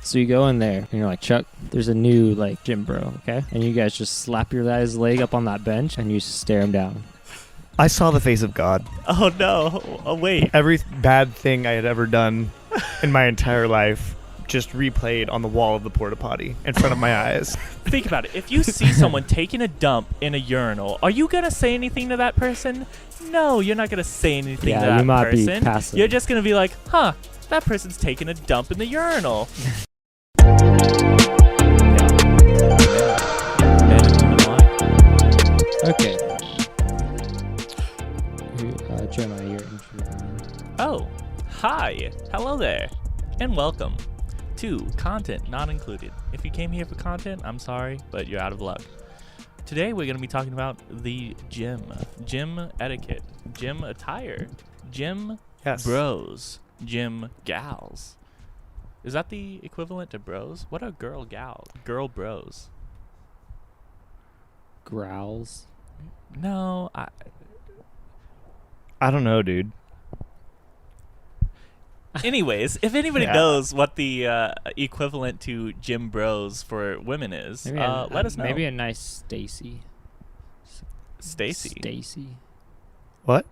So you go in there and you're like, Chuck, there's a new like gym bro, okay? And you guys just slap your guy's leg up on that bench and you stare him down. I saw the face of God. Oh no! Oh wait. Every bad thing I had ever done in my entire life just replayed on the wall of the porta potty in front of my eyes. Think about it. If you see someone taking a dump in a urinal, are you gonna say anything to that person? No, you're not gonna say anything to that you might be person. passive. You're just gonna be like, huh, that person's taking a dump in the urinal. Okay. Jeremiah, you're introducing. Oh, hi. Hello there. And welcome to Content Not Included. If you came here for content, I'm sorry, but you're out of luck. Today we're going to be talking about the gym etiquette, gym attire, gym bros, gym gals. Is that the equivalent to bros? What are girl bros? Growls. No, I don't know, dude. Anyways, if anybody Yeah. knows what the equivalent to gym bros for women is, Maybe let us know. Maybe a nice Stacy. Stacy. What?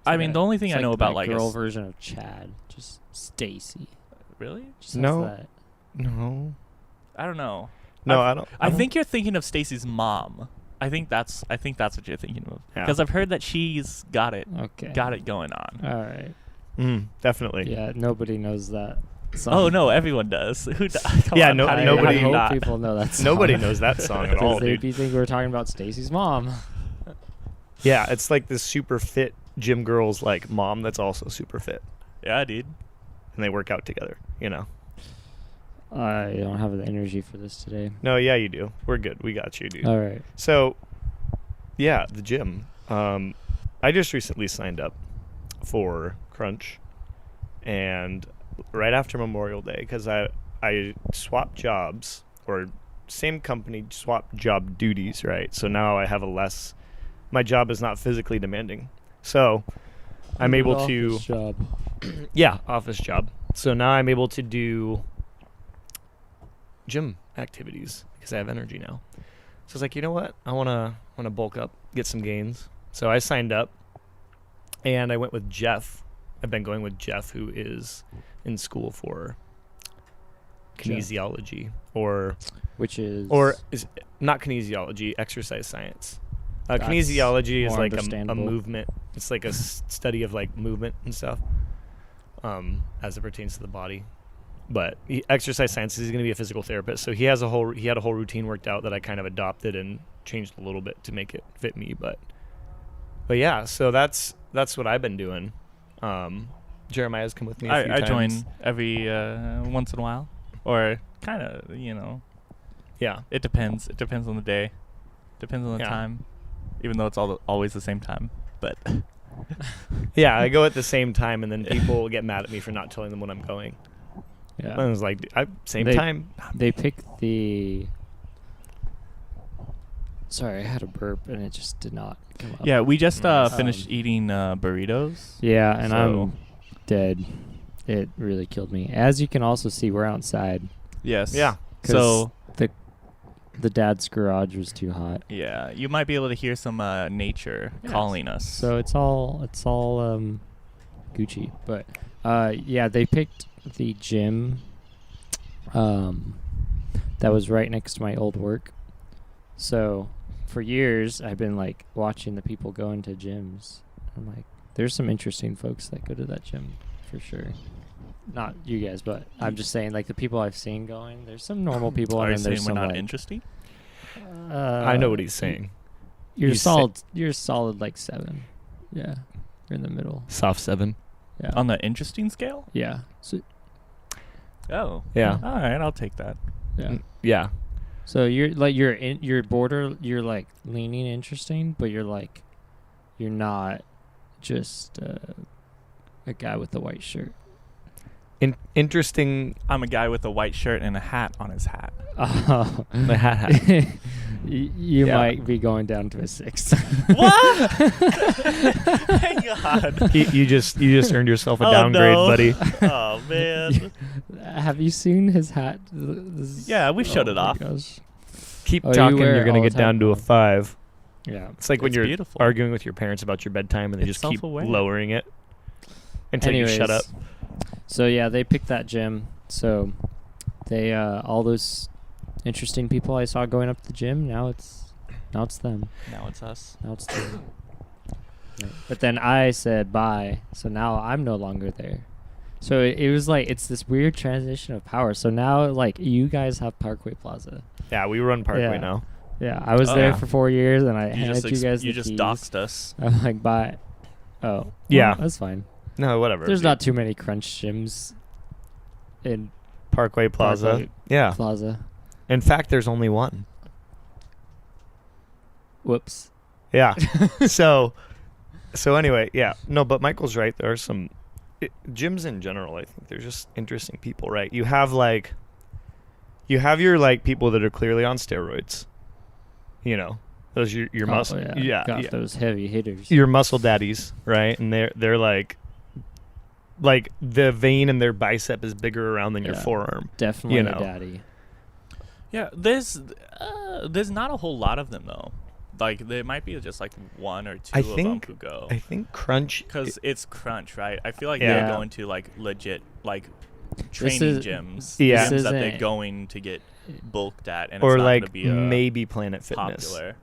I mean, the only thing It's I know about like like girl version of Chad, just Stacy. really? Just has No. that. No. I don't know. No, I don't. I think you're thinking of Stacy's mom. I think that's what you're thinking of. Yeah. Because I've heard that she's got it Okay. going on. All right. Definitely. Yeah, nobody knows that. Song. Oh no, everyone does. Who? Yeah, on, no- how do you- nobody- how I do you hope not? people know that song. Nobody knows that song at all, They'd dude. be thinking we're talking about Stacy's mom. Yeah, it's like this super fit gym girl's like mom that's also super fit, Yeah, dude. and they work out together. You know. I don't have the energy for this today. No, yeah, you do. We're good. We got you, dude. All right. So, yeah, the gym. I just recently signed up for Crunch, and right after Memorial Day, because I swapped jobs, or same company swapped job duties, right? So now I have my job is not physically demanding. So I'm able to, Office job. yeah, office job. So now I'm able to do gym activities because I have energy now. So I was like, you know what? I wanna bulk up, get some gains. So I signed up, and I went with Jeff. I've been going with Jeff, who is in school for kinesiology, Which is not kinesiology, exercise science. That's Kinesiology is more like a understandable. movement. It's like a study of like movement and stuff, as it pertains to the body. But exercise science is going to be a physical therapist, so he had a whole routine worked out that I kind of adopted and changed a little bit to make it fit me. But yeah, so that's what I've been doing. Jeremiah's come with me a few I times. join every once in a while, or kind of, Yeah, It depends. It depends on the day. Depends on the Yeah. time. Even though it's always the same time, but yeah, I go at the same time, and then people get mad at me for not telling them when I'm going. yeah. And I was like, same They- time. They picked the. Sorry, I had a burp and it just did not come up. yeah, we just Nice. finished eating burritos. Yeah, and So- I'm dead. It really killed me. As you can also see, we're outside. Yes. Yeah. 'Cause So the dad's garage was too hot. yeah, you might be able to hear some nature Yes. calling us. So it's all Gucci. But yeah, they picked the gym that was right next to my old work. So for years I've been like watching the people go into gyms. I'm like, there's some interesting folks that go to that gym for sure. Not you guys, but I'm just saying, like, the people I've seen going, there's some normal people, Are and you then saying there's we're some not like, interesting? I know what he's saying. You're You solid. You're solid like 7. Yeah, you're in the middle. Soft 7. Yeah. On the interesting scale? Yeah. So Oh. Yeah. All right, I'll take that. yeah. Yeah. So you're border. You're like leaning interesting, but you're not just a guy with the white shirt. interesting. I'm a guy with a white shirt and a hat on his hat. Oh. The hat. You Yeah. might be going down to a 6. What? Thank God. You just earned yourself a Oh, downgrade, no. buddy. Oh man. Have you seen his hat? Yeah, we showed it my off. gosh. Keep Oh, you talking, wear you're it gonna all the get down time, to a huh? 5. Yeah. It's like when It's you're beautiful. arguing with your parents about your bedtime and they It's just keep self-aware. lowering it until you shut up. So yeah, they picked that gym. So they all those interesting people I saw going up to the gym. Now it's them. Now it's us. Now it's them. Right. But then I said bye. So now I'm no longer there. So it was like it's this weird transition of power. So now like you guys have Parkway Plaza. Yeah, we run Parkway Yeah. now. Yeah, I was Oh, there yeah. for 4 years, and I You handed just you guys you the just keys. doxed us. I'm like, bye. Oh, well, Yeah. that's fine. No, whatever. There's dude. not too many Crunch gyms in Parkway Plaza. Parkway Yeah. Plaza. In fact, there's only one. Whoops. Yeah. so anyway, yeah. No, but Michael's right. There are some gyms in general. I think they're just interesting people, right? You have your like people that are clearly on steroids. You know, those your muscle. Yeah. Got those heavy hitters. Your muscle daddies, right? And they're like the vein in their bicep is bigger around than your Yeah. forearm. Definitely you a know. daddy. Yeah, there's not a whole lot of them though. Like there might be just like one or two I of them think- who go. I think Crunch. Because it's Crunch, right? I feel like Yeah. they're going to like legit like training is- gyms. Yeah. Gyms This that they're isn't- going to get bulked at, and or it's not like gonna be maybe Planet Fitness. popular.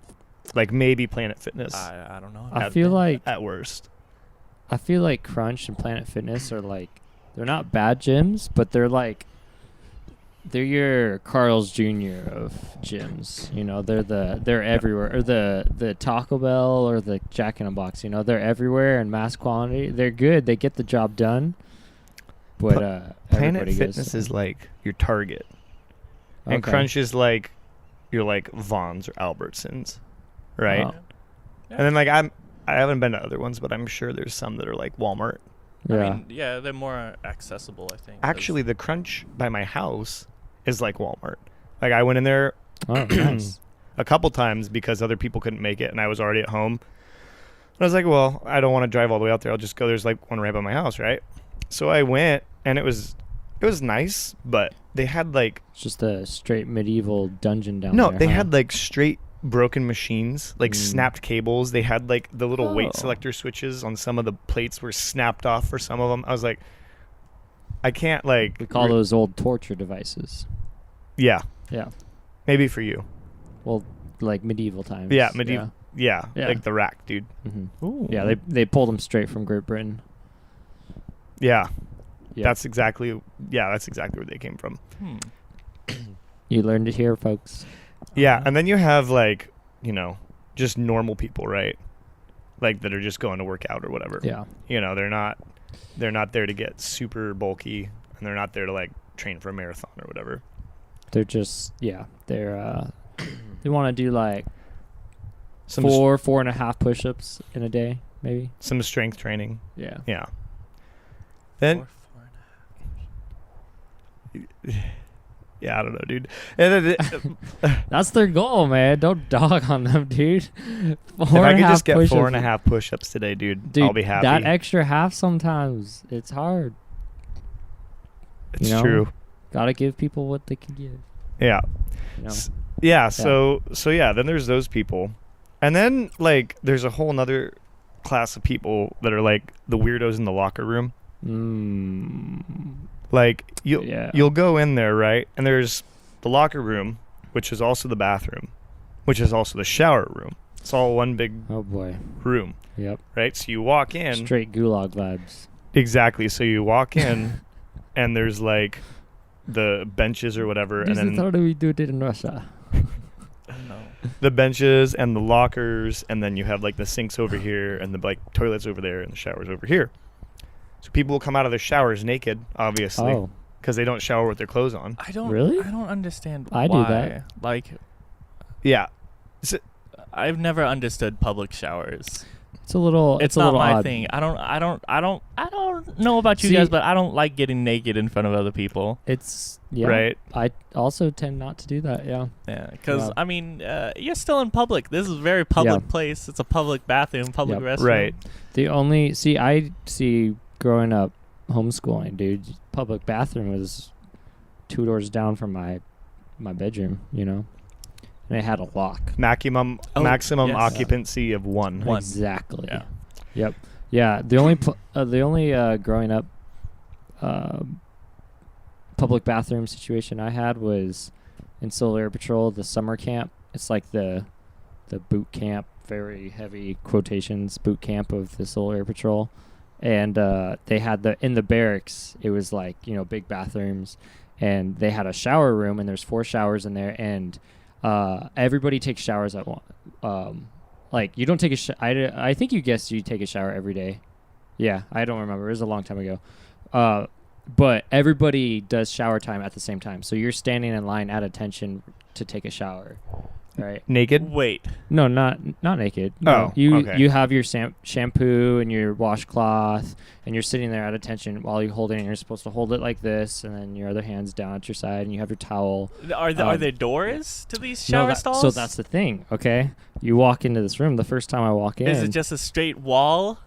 Like maybe Planet Fitness I don't know. I feel like at worst. Crunch and Planet Fitness are like they're not bad gyms, but they're your Carl's Jr. of gyms. You know, they're everywhere. Or the Taco Bell or the Jack in the Box. You know, they're everywhere in mass quantity. They're good. They get the job done. But Planet everybody goes Fitness to is like your Target, and Okay. Crunch is like your like Vons or Albertsons, right? Oh. And then like I haven't been to other ones, but I'm sure there's some that are like Walmart. Yeah. I mean, yeah, they're more accessible, I think. 'cause- Actually, the Crunch by my house is like Walmart. Like I went in there Oh, nice. a couple times because other people couldn't make it, and I was already at home. And I was like, well, I don't want to drive all the way out there. I'll just go. There's like one right by my house, right? So I went, and it was nice, but they had like It's just a straight medieval dungeon down no, there. they huh? had like straight broken machines, like Mm. snapped cables. They had like the little weight Oh. selector switches on some of the plates were snapped off for some of them. I was like, I can't like. We call those old torture devices. Yeah, Yeah. maybe for you. Well, like medieval times. Yeah, medieval. Yeah, Yeah. like the rack, dude. Mm-hmm. Ooh. Yeah, they pulled them straight from Great Britain. Yeah, Yep. that's exactly where they came from. Hmm. You learned it here, folks. Yeah, and then you have like, you know, just normal people, right? Like that are just going to work out or whatever. Yeah. You know, they're not there to get super bulky, and they're not there to like train for a marathon or whatever. They're just they're they want to do like Some 4.5 push-ups in a day, maybe. some strength training. Yeah. Yeah. Then 4.5. yeah, I don't know, dude. And then That's their goal, man. Don't dog on them, dude. if I could just get 4.5 4.5 push-ups today, dude, Dude, I'll be happy. that extra half sometimes it's hard. It's you know? true. Gotta give people what they can give. Yeah. You know? Yeah, so yeah, then there's those people. And then like there's a whole nother class of people that are like the weirdos in the locker room. Like you'll go in there, right? And there's the locker room, which is also the bathroom, which is also the shower room. It's all one big Oh boy. room, Yep. right? So you walk in. Straight gulag vibes. Exactly. So you walk in and there's like the benches or whatever, and This is then how do we do it in Russia? No. the benches and the lockers, and then you have like the sinks over here and the like toilets over there and the showers over here. So people will come out of their showers naked, obviously, Oh, because they don't shower with their clothes on. I don't Really? I don't understand I do why. that. Like Yeah. I've never understood public showers. It's a little. It's a not little my odd. thing. I don't know about you See- guys, but I don't like getting naked in front of other people. It's yeah. Right. I also tend not to do that. Yeah. Yeah, because Yeah. I mean, you're still in public. This is a very public place. It's a public bathroom, public Yep. restroom. Right. The only growing up homeschooling, dude. Public bathroom was 2 doors down from my bedroom. You know, and it had a lock. Maximum yes. occupancy of one. One. Exactly. Yeah. Yep. Yeah. The only growing up public bathroom situation I had was in Solar Air Patrol, the summer camp. It's like the boot camp, very heavy quotations, boot camp of the Solar Air Patrol. And they had in the barracks, it was like, big bathrooms, and they had a shower room, and there's 4 showers in there, and everybody takes showers at one. Like, you don't take I think you guessed you take a shower every day. Yeah, I don't remember. It was a long time ago. But everybody does shower time at the same time. So you're standing in line at attention to take a shower, right? Naked? Wait. No, not naked. No. Oh, okay. You have your shampoo and your washcloth, and you're sitting there at attention while you're holding it. You're supposed to hold it like this, and then your other hand's down at your side, and you have your towel. Are there doors to these shower stalls? So that's the thing, okay? You walk into this room. The first time I walk in, Is it just a straight wall?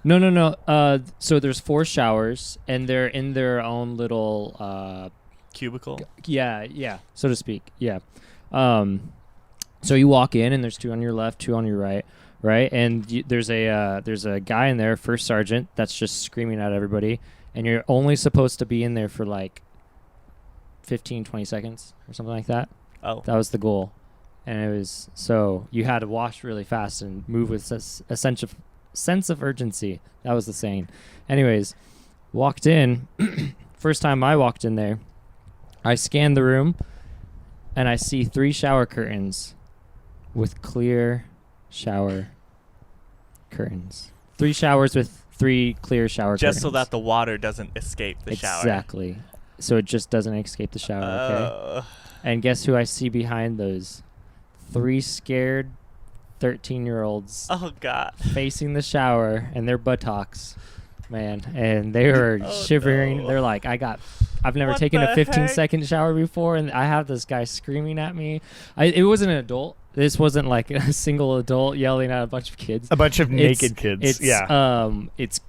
No. So there's 4 showers, and they're in their own little Cubicle? yeah, so to speak. Yeah. So you walk in, and there's 2 on your left, 2 on your right? And there's a guy in there, first sergeant, that's just screaming at everybody, and you're only supposed to be in there for like 15, 20 seconds or something like that. Oh. That was the goal. And it was, so you had to wash really fast and move with a sense of urgency. That was the saying. Anyways, walked in. First time I walked in there, I scanned the room, and I see 3 shower curtains with clear shower curtains. 3 showers with 3 clear shower curtains. Just so that the water doesn't escape the shower. Exactly. So it just doesn't escape the shower, okay? And guess who I see behind those? 3 scared 13-year-olds Oh, God. facing the shower, and their buttocks, man. And they were shivering. no. They're like, I've never What taken a the 15-second shower before, and I have this guy screaming at me. It wasn't an adult. This wasn't like a single adult yelling at a bunch of kids. A bunch of naked kids. It's Yeah. it's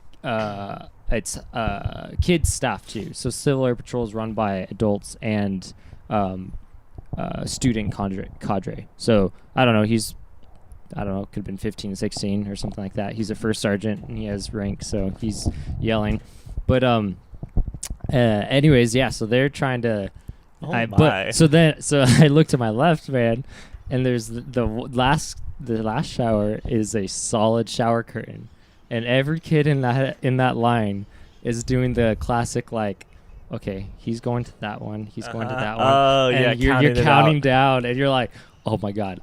kids staff too. So Civil Air Patrol is run by adults and student cadre. So I don't know. Could have been 15, 16 or something like that. He's a first sergeant and he has rank, so he's yelling. But anyways, yeah. So they're trying to. Oh my. So I look to my left, man, and there's the last shower is a solid shower curtain, and every kid in that line is doing the classic like, okay, he's going to that one, he's going to that one. Oh, and yeah, you're counting down, and you're like, oh my god,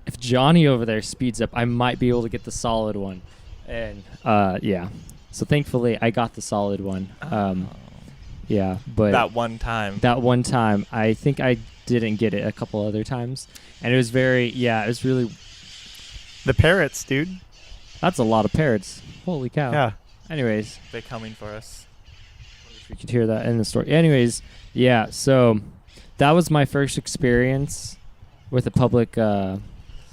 if Johnny over there speeds up, I might be able to get the solid one. And yeah, so thankfully I got the solid one. Yeah, but that one time. I think I didn't get it a couple other times, and it was really. The parrots, dude. That's a lot of parrots. Holy cow. Yeah. Anyways, They're coming for us. we could hear that in the story. Anyways, yeah, so that was my first experience with a public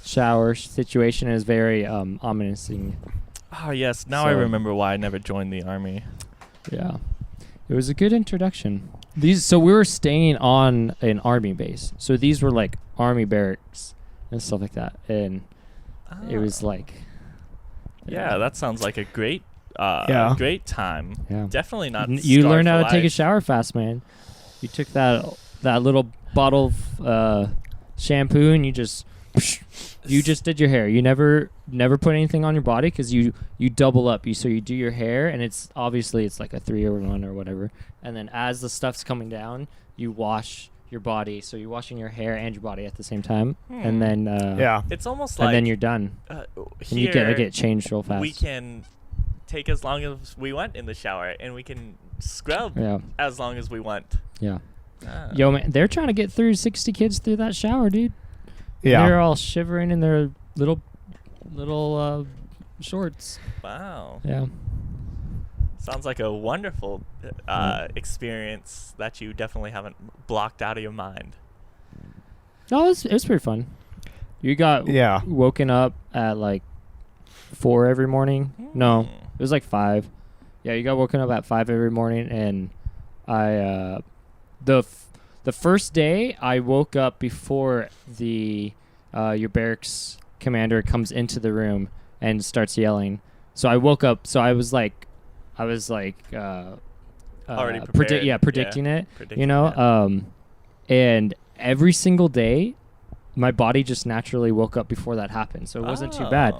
shower situation. It was very ominous. Oh, yes. Now I So- remember why I never joined the Army. Yeah. It was a good introduction. So we were staying on an army base. So these were like army barracks and stuff like that. And it was like... Yeah, that sounds like a great great time. Yeah. Definitely not You scarred learned for how to take a life. shower fast, man. You took that little bottle of shampoo and you just did your hair. You never put anything on your body because you double up. So you do your hair, and it's like a 3-in-1 or whatever. And then as the stuff's coming down, you wash your body. So you're washing your hair and your body at the same time, and then Yeah. It's almost like... and then you're done. here, And you get changed real fast. we can take as long as we want in the shower, and we can scrub Yeah. as long as we want. Yeah. Ah. Yo, man, they're trying to get through 60 kids through that shower, dude. Yeah. They're all shivering in their little little shorts. Wow. Yeah. Sounds like a wonderful experience that you definitely haven't blocked out of your mind. No, it was pretty fun. You got Yeah. woken up at like 4 every morning. No, it was like 5. Yeah, you got woken up at 5 every morning, and I the first day I woke up before the your barracks commander comes into the room and starts yelling. So I woke up. So I was like Already prepared. predicting it. Predicting You know, it. and every single day, my body just naturally woke up before that happened. So it wasn't too bad,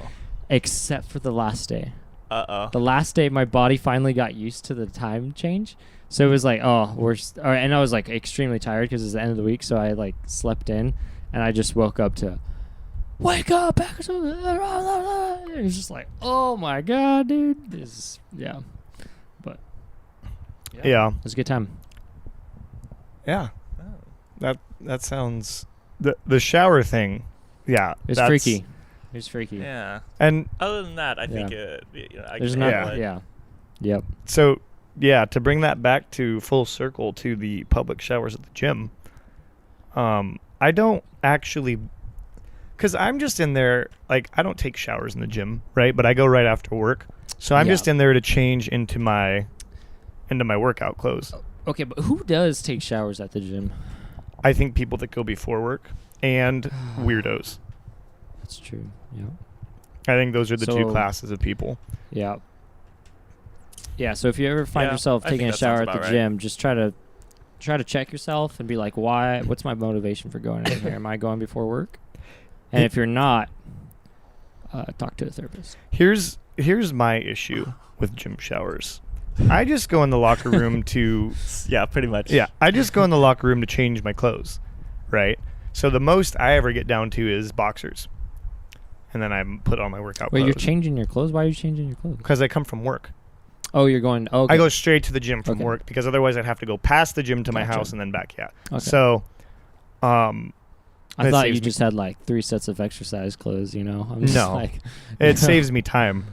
except for the last day. Uh-oh. The last day, my body finally got used to the time change. So it was like, and I was like extremely tired because it's the end of the week. So I like slept in, and I just woke up to, wake up, back. It was just like, oh my god, dude, but Yeah. it was a good time. Yeah. Oh. That sounds the shower thing. Yeah. It's freaky. It's freaky. Yeah. And Other than that, I think I There's can not. handle it. Yeah. Yep. so, yeah, to bring that back to full circle to the public showers at the gym, I don't actually, because I'm just in there, like, I don't take showers in the gym, right? But I go right after work. So I'm Yeah. just in there to change into my workout clothes. Okay, but who does take showers at the gym? I think people that go before work and weirdos. That's true. Yeah. I think those are the two So- classes of people. Yeah. Yeah. So if you ever find Yeah, yourself I think taking a that sounds shower at the about right. gym, just try to check yourself and be like, why? What's my motivation for going in here? Am I going before work? And if you're not, talk to a therapist. Here's my issue with gym showers. I just go in the locker room to Yeah, pretty much. yeah, I just go in the locker room to change my clothes, right? So the most I ever get down to is boxers. And then I put on my workout Wait, clothes. you're changing your clothes? Why are you changing your clothes? Because I come from work. Oh, you're going. Oh, okay. I go straight to the gym from Okay. work because otherwise I'd have to go past the gym to my Gotcha. house and then back. Yeah. Okay. So, I it thought saves you me- just had like 3 sets of exercise clothes. You know, I'm just No. like, it saves me time.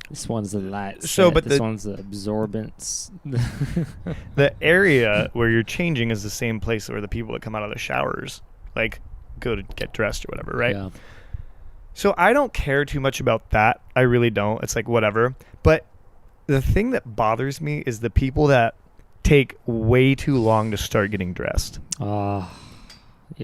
This one's the light. So, set, but this the- one's the absorbents. The area where you're changing is the same place where the people that come out of the showers like go to get dressed or whatever, right? Yeah. So I don't care too much about that. I really don't. It's like whatever. But the thing that bothers me is the people that take way too long to start getting dressed. Yeah,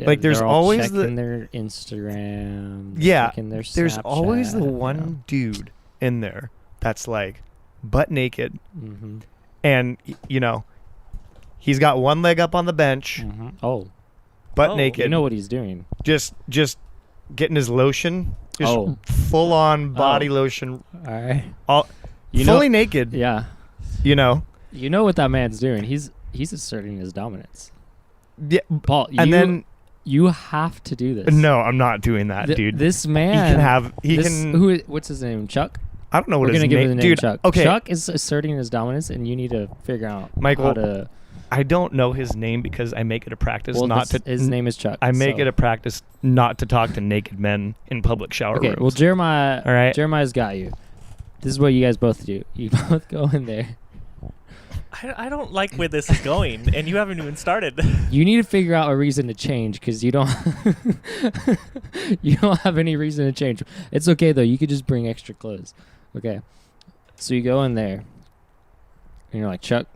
Like, there's they're all always the- checking their Instagram. Yeah, checking their There's always the Snapchat, one dude in there that's like butt naked Mm-hmm. and he's got one leg up on the bench, Mm-hmm. Oh, butt Oh, naked. you know what he's doing? just getting his lotion, just Oh. full on body Oh. lotion, All right. all You fully know, naked. yeah. You know, You know what that man's doing? He's asserting his dominance. yeah. Paul, And you, then you have to do this. no, I'm not doing that, dude. This man. He can. What's his name? Chuck. I don't know what We're his gonna give name, him the name dude. Chuck. Okay, Chuck is asserting his dominance, and you need to figure out Michael, how to. I don't know his name because I make it a practice Well, not to. his name is Chuck. I make so. it a practice not to talk to naked men in public shower Okay, rooms. well, Jeremiah. All right. Jeremiah's got you. This is what you guys both do. You both go in there. I don't like where this is going, and you haven't even started. You need to figure out a reason to change because you don't. You don't have any reason to change. It's okay though. You could just bring extra clothes. Okay. So you go in there, and you're like, Chuck.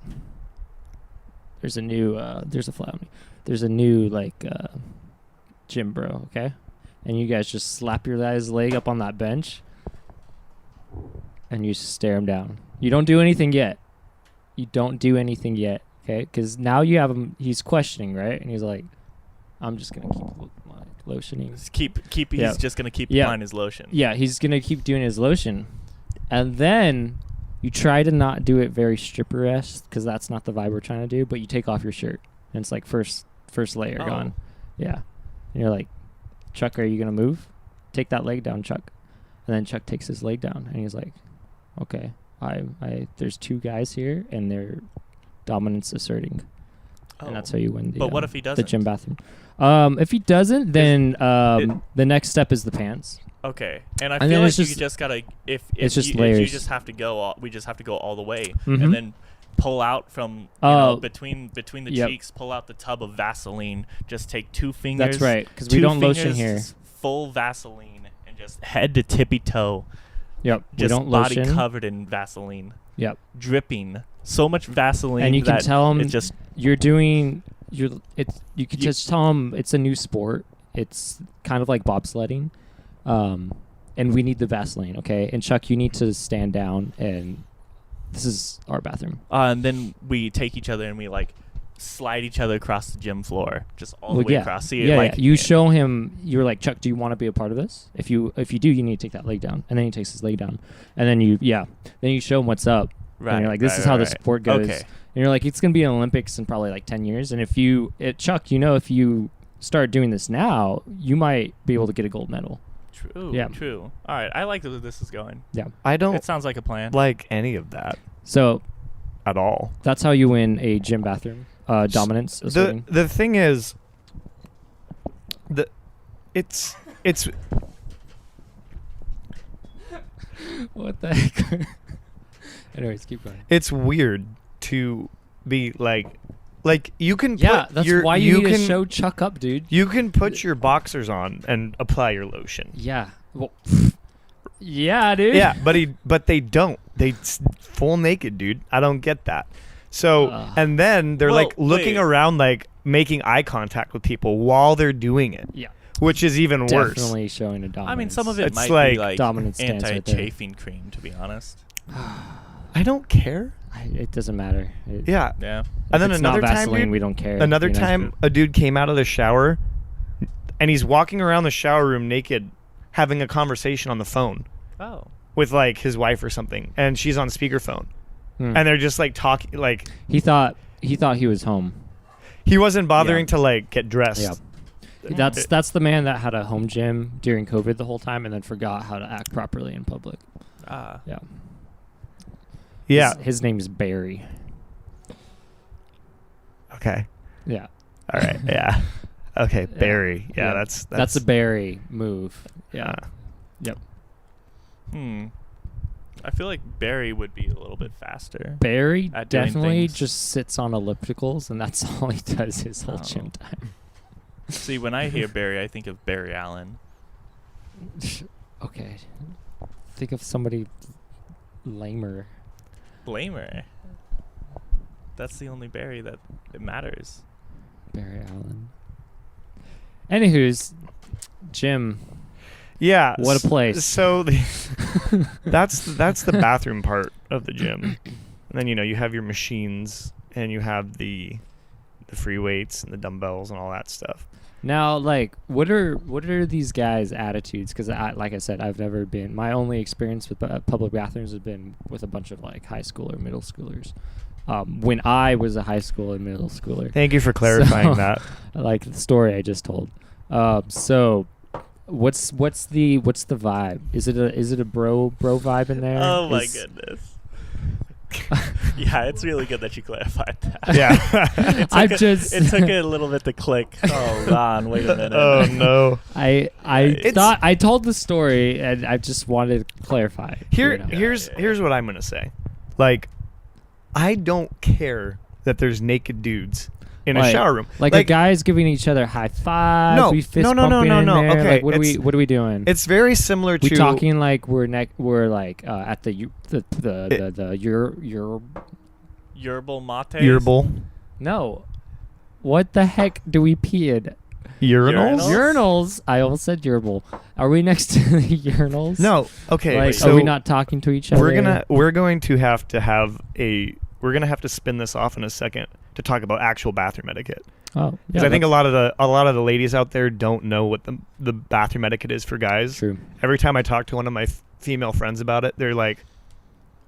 There's a new. There's a fly on me. There's a new gym bro. Okay. And you guys just slap your guy's leg up on that bench, and you stare him down. You don't do anything yet. You don't do anything yet, okay? Because now you have him. He's questioning, right? And he's like, "I'm just gonna keep my lotioning." Just keep. Yeah. He's just gonna keep Yeah. applying his lotion. Yeah, he's gonna keep doing his lotion, and then you try to not do it very stripper-esque because that's not the vibe we're trying to do. But you take off your shirt, and it's like first layer Oh. gone. Yeah, and you're like, Chuck, are you gonna move? Take that leg down, Chuck. And then Chuck takes his leg down, and he's like, okay. There's 2 guys here, and they're dominance asserting, and that's how you win the. But what if he the doesn't? gym bathroom? If he doesn't, then the next step is the pants. Okay, and I And feel then like it's you just- just gotta it's just if you layers. just have to go. We just have to go all the way, Mhm. and then pull out from between the Yep. cheeks. Pull out the tub of Vaseline. Just take 2 fingers. That's right, because we two don't lotion fingers, here. just full Vaseline, and just head to tippy toe. Yep, we Just don't body lotion. covered in Vaseline, Yep, dripping so much Vaseline, and you can that tell them it just you're doing. You could just tell them it's a new sport. It's kind of like bobsledding, and we need the Vaseline. Okay, and Chuck, you need to stand down, and this is our bathroom. and then we take each other and we like slide each other across the gym floor, just all the Well, way yeah. across. See, Yeah, like yeah. You show him. You're like, Chuck, do you want to be a part of this? If you do, you need to take that leg down, and then he takes his leg down, and then then you show him what's up. right. And you're like, this right, is how right, the right. sport goes. Okay. And you're like, it's gonna be in Olympics in probably like 10 years. And if Chuck, if you start doing this now, you might be able to get a gold medal. True. Yeah. True. All right. I like where this is going. Yeah. I don't It sounds like a plan. like any of that So at all. that's how you win a gym bathroom dominance. The thing is, it's What the heck? Anyways, keep going. it's weird to be like you can Yeah, put that's your, why you need can to show Chuck up, dude. you can put your boxers on and apply your lotion. Yeah. Well, yeah, dude. Yeah, but they don't. They full naked, dude. I don't get that. So and then they're Well, like looking wait. around, like making eye contact with people while they're doing it. Yeah. Which is even worse. Definitely showing a dominance. I mean, some of it It's might like be like dominant stance right there. anti-chafing cream, to be honest. I don't care. It doesn't matter. Yeah. Yeah. And then it's another not time, Vaseline, dude, we don't care. another you know? time a dude came out of the shower and he's walking around the shower room naked having a conversation on the phone Oh. with like his wife or something, and she's on speakerphone. Hmm. And they're just like talking, like he thought he was home. he wasn't bothering Yeah. to like get dressed. Yeah. That's the man that had a home gym during COVID the whole time and then forgot how to act properly in public. Ah. Yeah. Yeah. His name is Barry. Okay. Yeah. All right. Yeah. Okay. Yeah. Barry. Yeah. Yeah. That's a Barry move. Yeah. Yep. I feel like Barry would be a little bit faster. Barry At doing definitely things. just sits on ellipticals and that's all he does his whole Oh. gym time. See, when I hear Barry, I think of Barry Allen. Okay. Think of somebody lamer. Blamer. That's the only Barry that it matters. Barry Allen. Anywho's, gym. yeah. What a place. So that's the bathroom part of the gym, and then you have your machines and you have the free weights and the dumbbells and all that stuff. Now, like, what are these guys' attitudes? Because, like I said, I've never been. My only experience with public bathrooms has been with a bunch of like high school or middle schoolers. When I was a high school and middle schooler. Thank you for clarifying So, that. Like the story I just told. So, what's the vibe? Is it a bro vibe in there? Oh my goodness. Yeah, it's really good that you clarified that. Yeah. It took a little bit to click. Oh, on, wait a minute. Oh no. I told the story and I just wanted to clarify. Here's what I'm gonna say. Like, I don't care that there's naked dudes in a shower room. Like a guy's giving each other high fives. No, we fist no. bumping in there. Okay, Like, what are we doing? It's very similar to. We talking like we're like at the Yerbal mate. Yerbal. No. What the heck do we pee in? Urinals? Urinals. I almost said gerbil. Are we next to the urinals? No. Okay. Like, so are we not talking to each other? we're going to have to spin this off in a second to talk about actual bathroom etiquette. Oh, Because I think a lot of the ladies out there don't know what the bathroom etiquette is for guys. True. Every time I talk to one of my female friends about it, they're like,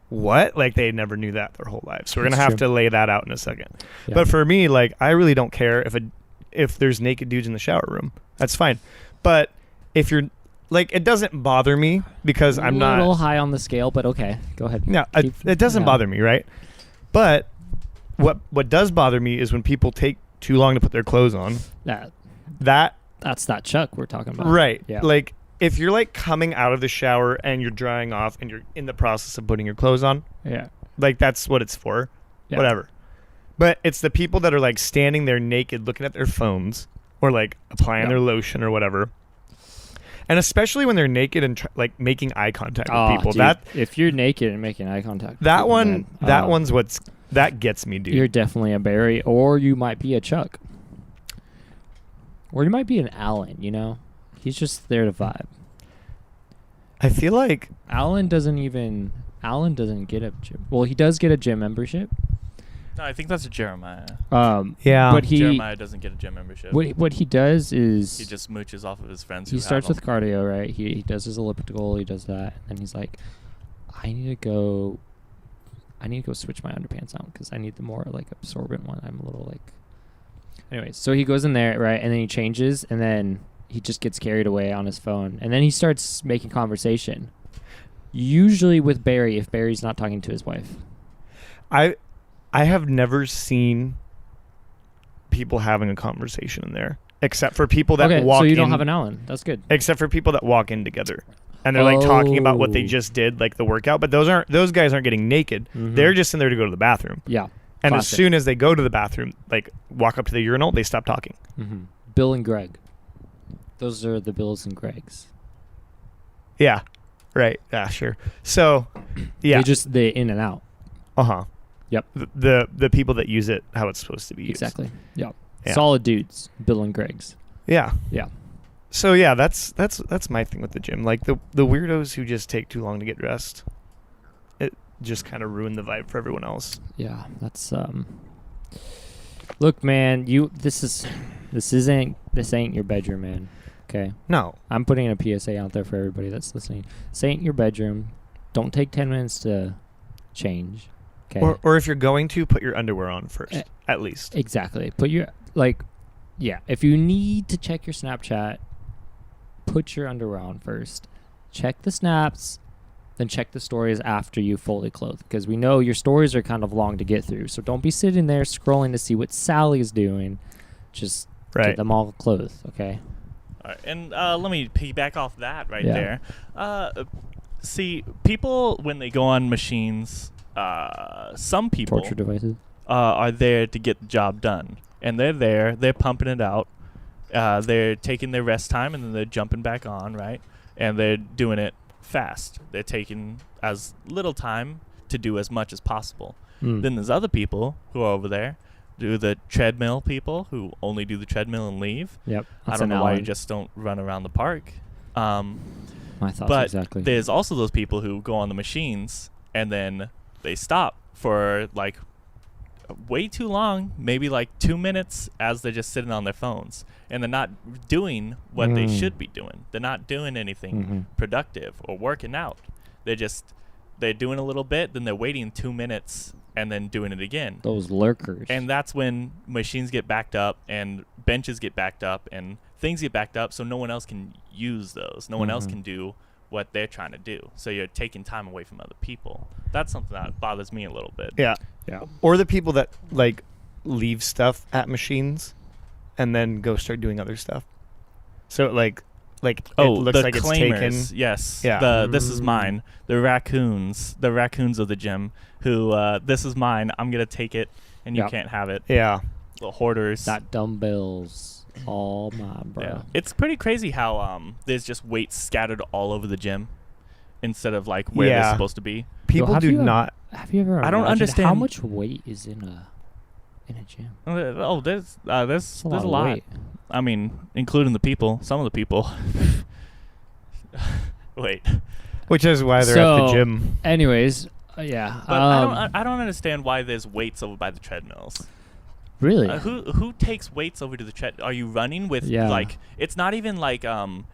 "What?" Like they never knew that their whole lives. So we're gonna That's have true. to lay that out in a second. Yeah. But for me, like, I really don't care if there's naked dudes in the shower room. That's fine. But if you're like, it doesn't bother me because I'm not a little high on the scale, but okay, go ahead. Yeah, Keep- it doesn't yeah. bother me, right? But what does bother me is when people take too long to put their clothes on. That That that's that Chuck we're talking about. right. Yeah. Like if you're like coming out of the shower and you're drying off and you're in the process of putting your clothes on, Yeah. like that's what it's for. Yeah. Whatever. But it's the people that are like standing there naked looking at their phones or like applying their lotion or whatever. And especially when they're naked and like making eye contact with people. Dude, That if you're naked and making eye contact with that people, one man, that one's that gets me, dude. You're definitely a Barry, or you might be a Chuck. Or you might be an Alan, you know? He's just there to vibe. I feel like Alan doesn't get a gym. Well, he does get a gym membership. No, I think that's a Jeremiah. yeah. But Jeremiah doesn't get a gym membership. what he does is He just mooches off of his friends. he who starts have with cardio, right? He does his elliptical, he does that, and then he's like, I need to go switch my underpants out because I need the more like absorbent one. I'm a little like. Anyways, so he goes in there, right, and then he changes, and then he just gets carried away on his phone, and then he starts making conversation. Usually with Barry, if Barry's not talking to his wife. I have never seen people having a conversation in there, except for people that walk in. So you don't have an Alan. That's good. Except for people that walk in together. And they're like talking about what they just did, like the workout. But those guys aren't getting naked. Mm-hmm. They're just in there to go to the bathroom. Yeah. And classic. as soon as they go to the bathroom, like walk up to the urinal, they stop talking. Mm-hmm. Bill and Greg. Those are the Bills and Gregs. Yeah. Right. Yeah, sure. So, yeah. They in and out. Uh-huh. Yep. The people that use it how it's supposed to be used. Exactly. Yep. Yeah. Solid dudes. Bill and Gregs. Yeah. Yeah. So yeah, that's my thing with the gym. Like the weirdos who just take too long to get dressed. It just kind of ruined the vibe for everyone else. Yeah, that's Look, man, this ain't your bedroom, man. Okay? No. I'm putting a PSA out there for everybody that's listening. This ain't your bedroom. Don't take 10 minutes to change. Okay? Or if you're going to, put your underwear on first, at least. Exactly. Put your if you need to check your Snapchat, put your underwear on first. Check the snaps, then check the stories after you fully clothed. Because we know your stories are kind of long to get through. So don't be sitting there scrolling to see what Sally's doing. Just get them all clothed, okay? All right, and let me piggyback off that there. See, people, when they go on machines, some people Torture devices. are there to get the job done. And they're pumping it out. They're taking their rest time, and then they're jumping back on, right? And they're doing it fast. They're taking as little time to do as much as possible. Then there's other people who are over there, do the treadmill people who only do the treadmill and leave. Yep. I don't know why you just don't run around the park. My thoughts but exactly. There's also those people who go on the machines and then they stop for like way too long, maybe like 2 minutes, as they're just sitting on their phones, and they're not doing what they should be doing. They're not doing anything productive or working out. They're doing a little bit, then they're waiting 2 minutes and then doing it again. Those lurkers. And that's when machines get backed up and benches get backed up and things get backed up, so no one else can use those. No one else can do what they're trying to do. So you're taking time away from other people. That's something that bothers me a little bit. Yeah. Yeah. Or the people that like leave stuff at machines and then go start doing other stuff. So it looks the like it's claimers, taken. yes. Yeah. This is mine. The raccoons of the gym who this is mine. I'm gonna take it and you can't have it. Yeah. The hoarders. That dumbbells, all mine, bro. Yeah. It's pretty crazy how there's just weights scattered all over the gym instead of like where they're supposed to be. People do not. Have you ever? I don't understand how much weight is in a gym. There's a lot. lot. Weight. I mean, including the people. Some of the people. Wait. Which is why they're at the gym. Anyways, yeah. But I don't understand why there's weights over by the treadmills. Really? Who takes weights over to the tread? Are you running with like? It's not even like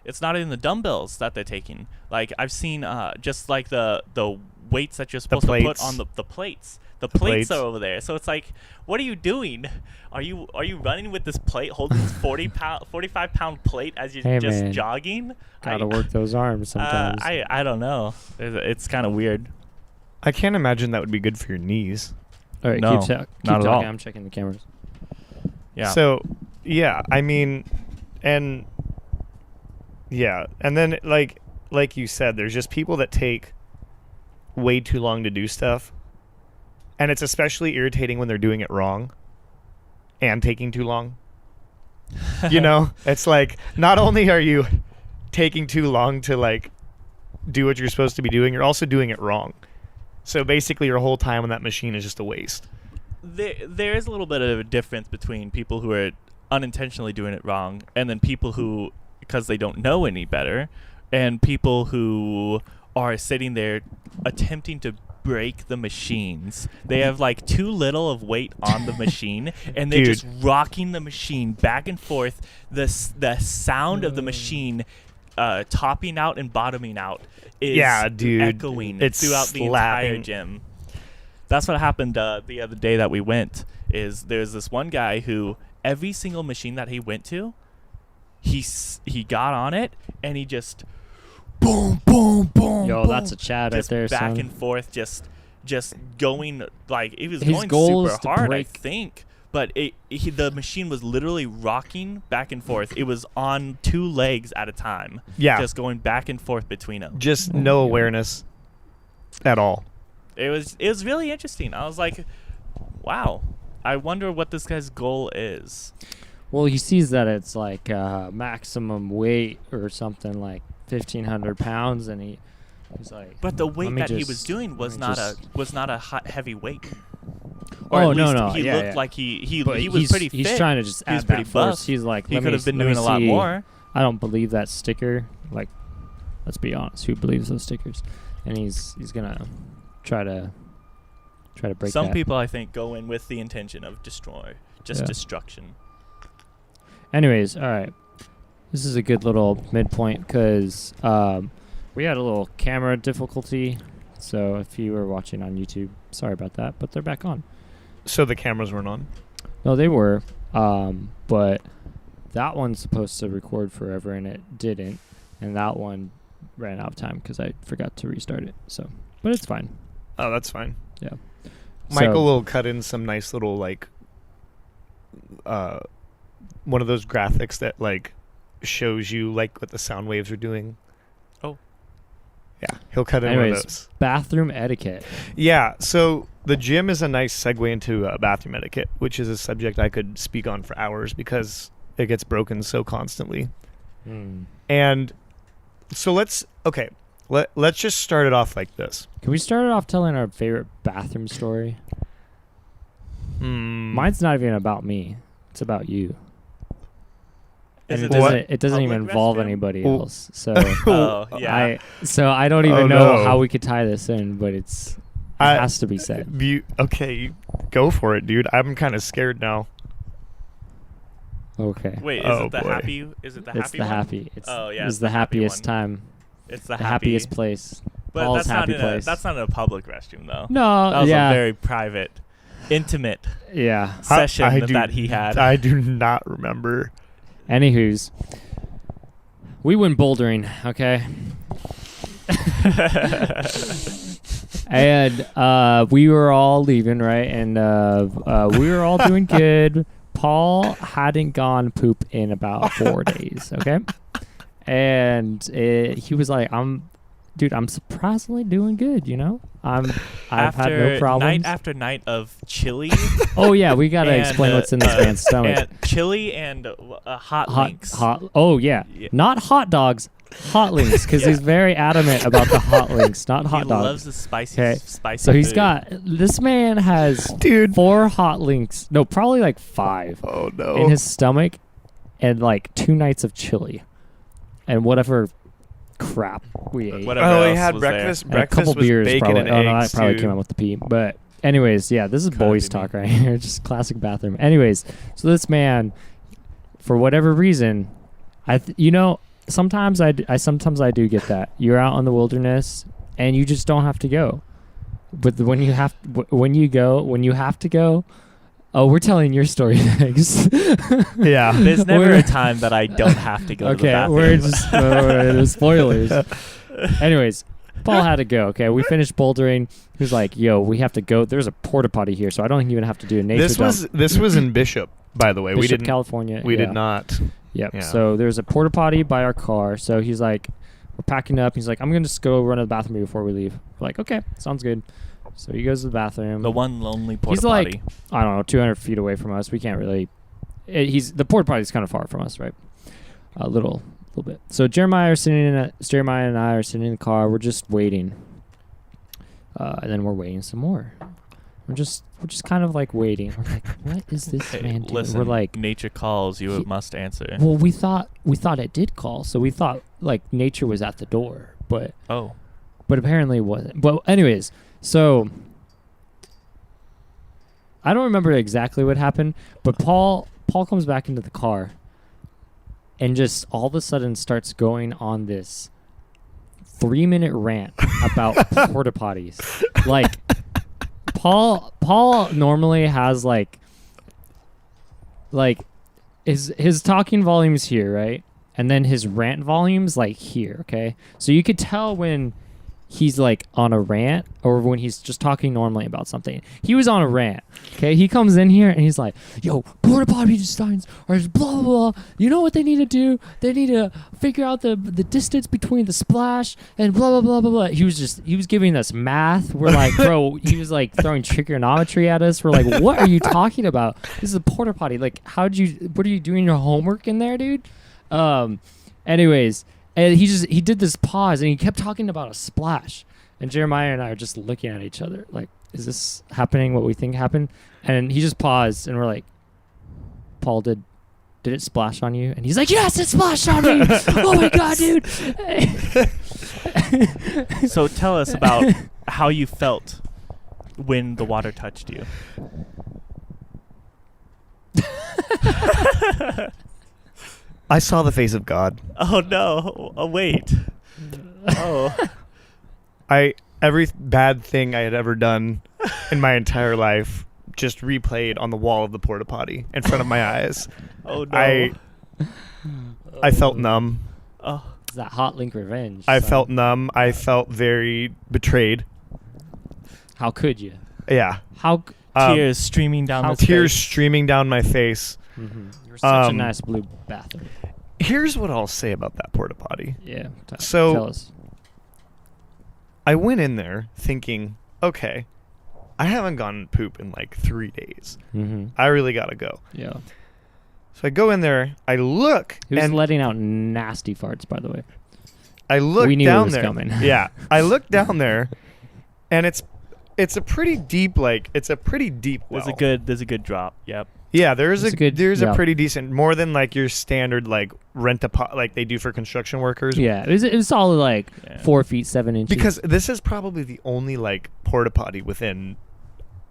it's not even the dumbbells that they're taking. Like I've seen just like the weights that you're supposed to put on the plates. The plates are over there. So it's like, what are you doing? Are you running with this plate, holding this 45-pound plate as you're just jogging? Gotta work those arms sometimes. I don't know. It's kind of weird. I can't imagine that would be good for your knees. All right, no, keep not talking. at all. I'm checking the cameras. Yeah. So, yeah, I mean, and Yeah, and then like you said, there's just people that take way too long to do stuff, and it's especially irritating when they're doing it wrong and taking too long. You know, it's like not only are you taking too long to like do what you're supposed to be doing, you're also doing it wrong. So basically, your whole time on that machine is just a waste. There is a little bit of a difference between people who are unintentionally doing it wrong and then people who, because they don't know any better, and people who are sitting there attempting to break the machines. They have like too little of weight on the machine, and they're just rocking the machine back and forth. The sound of the machine topping out and bottoming out is echoing throughout the entire gym. That's what happened the other day that we went. Is there's this one guy who every single machine that he went to, he got on it and he just boom, boom, boom. Yo, boom, that's a Chad right there, back son. and forth, just going like it was His going goal super is to hard, I break- think. But the machine was literally rocking back and forth. It was on two legs at a time. Yeah. Just going back and forth between them. Just no awareness at all. It was really interesting. I was like, wow. I wonder what this guy's goal is. Well, he sees that it's like maximum weight or something like 1,500 pounds, and he's like. But the weight that he was doing was not a heavy weight. Or Oh, at no, least no, he yeah, looked yeah. like he But was pretty fit. He's trying to just He was add pretty that force. buff. He's like, He let could me- have been let me doing a lot see. more. I don't believe that sticker. Like, let's be honest. Who believes those stickers? And he's gonna try to break Some that. people, I think, go in with the intention of destruction. Anyways, all right. This is a good little midpoint because we had a little camera difficulty. So if you were watching on YouTube, sorry about that, but they're back on. So the cameras weren't on? No, they were. But that one's supposed to record forever, and it didn't. And that one ran out of time because I forgot to restart it. So, but it's fine. Oh, that's fine. Yeah. Michael will cut in some nice little, like, one of those graphics that, like, shows you, like, what the sound waves are doing. Oh. Yeah, he'll cut in one of Anyways, those. bathroom etiquette. Yeah, so the gym is a nice segue into bathroom etiquette, which is a subject I could speak on for hours because it gets broken so constantly. And so let's just start it off like this. Can we start it off telling our favorite bathroom story? Mine's not even about me. It's about you. Is And it it doesn't even public involve restroom? anybody else. So Oh, yeah. I don't even know no. how we could tie this in, but it has to be said. You go for it, dude. I'm kind of scared now. Okay. Wait, is Oh, it the boy. happy? Is it the It's happy the one? happy. It's Oh, yeah, It's it's the the happy happiest one. time. It's The happiest place. But Paul's that's happy not in a place. that's not in a public restroom though. No, That was yeah. a very private, intimate Yeah. session that he had. I do not remember. Anywho's, we went bouldering, okay? And we were all leaving, right? And we were all doing good. Paul hadn't gone poop in about 4 days, okay? And he was like, I'm surprisingly doing good, you know? I've had no problems. Night after night of chili. Oh, yeah, we got to and, explain what's in this man's stomach. And chili and hot links. Oh, yeah. Yeah. Not hot dogs, hot links, because he's very adamant about the hot links, not hot He dogs. loves the spicy. Okay. Spicy. So he's food. this man has Dude. 4 hot links, no, probably like 5 Oh, no. in his stomach, and like 2 nights of chili, and whatever crap we ate. Whatever Oh, else he had was breakfast. And a Breakfast couple was beers, bacon probably. and Oh no, eggs, that probably too. came out with the pee. But anyways, yeah, this is Could've boys been talk right here, just classic bathroom. Anyways, so this man, for whatever reason, sometimes I do get that you're out in the wilderness and you just don't have to go, but when you have to go. Oh, we're telling your story next. Yeah. There's never We're- a time that I don't have to go to the Okay, bathroom. we're just the spoilers. Anyways, Paul had to go. Okay, we finished bouldering. He was like, "Yo, we have to go. There's a porta potty here, so I don't even have to do a nature This dump." was in Bishop, by the way. Bishop, we didn't. California. We yeah. did not. Yep. Yeah. So there's a porta potty by our car. So he's like, we're packing up. He's like, I'm going to just go run to the bathroom before we leave. We're like, okay, sounds good. So he goes to the bathroom. The one lonely porta He's like, potty. I don't know, 200 feet away from us. We can't really. The porta potty's kind of far from us, right? A little bit. So Jeremiah and I are sitting in the car. We're just waiting, and then we're waiting some more. We're just kind of like waiting. We're like, what is this man doing? Listen, We're like, nature calls, you must answer. well, we thought it did call, so we thought like nature was at the door, but apparently it wasn't. But anyways, so I don't remember exactly what happened, but Paul comes back into the car and just all of a sudden starts going on this 3-minute rant about porta potties. Like Paul normally has like his talking volume's here, right? And then his rant volume's like here, okay? So you could tell when he's like on a rant or when he's just talking normally about something. He was on a rant, okay? He comes in here and he's like, yo, porta potty signs are blah, blah, blah. You know what they need to do? They need to figure out the distance between the splash and blah, blah, blah, blah, blah. He was giving us math. We're like, bro, he was like throwing trigonometry at us. We're like, what are you talking about? This is a porta potty. Like, what are you doing your homework in there, dude? Anyways, and he did this pause and he kept talking about a splash. And Jeremiah and I are just looking at each other like, is this happening what we think happened? And he just paused and we're like, Paul, did it splash on you? And he's like, yes, it splashed on me. Oh my God, dude. So tell us about how you felt when the water touched you. I saw the face of God. Oh no! Oh wait. Oh. Every bad thing I had ever done in my entire life just replayed on the wall of the porta potty in front of my eyes. Oh no! I felt numb. Oh. It's that hot link revenge. I felt numb. I felt very betrayed. How could you? Yeah. Tears streaming down his tears face. streaming down my face. Mm-hmm. You were such a nice blue bathroom. Here's what I'll say about that porta potty. Yeah. So tell us. I went in there thinking, okay, I haven't gone poop in like 3 days. Mm-hmm. I really gotta go. Yeah. So I go in there. I look. He was and letting out nasty farts, by the way. I look we knew down it was there. coming. Yeah. I look down there, and it's a pretty deep well. There's a good drop. Yep. Yeah, there's a pretty decent, more than like your standard like rent a pot like they do for construction workers. Yeah, it was solid like 4 feet 7 inches. Because this is probably the only like porta potty within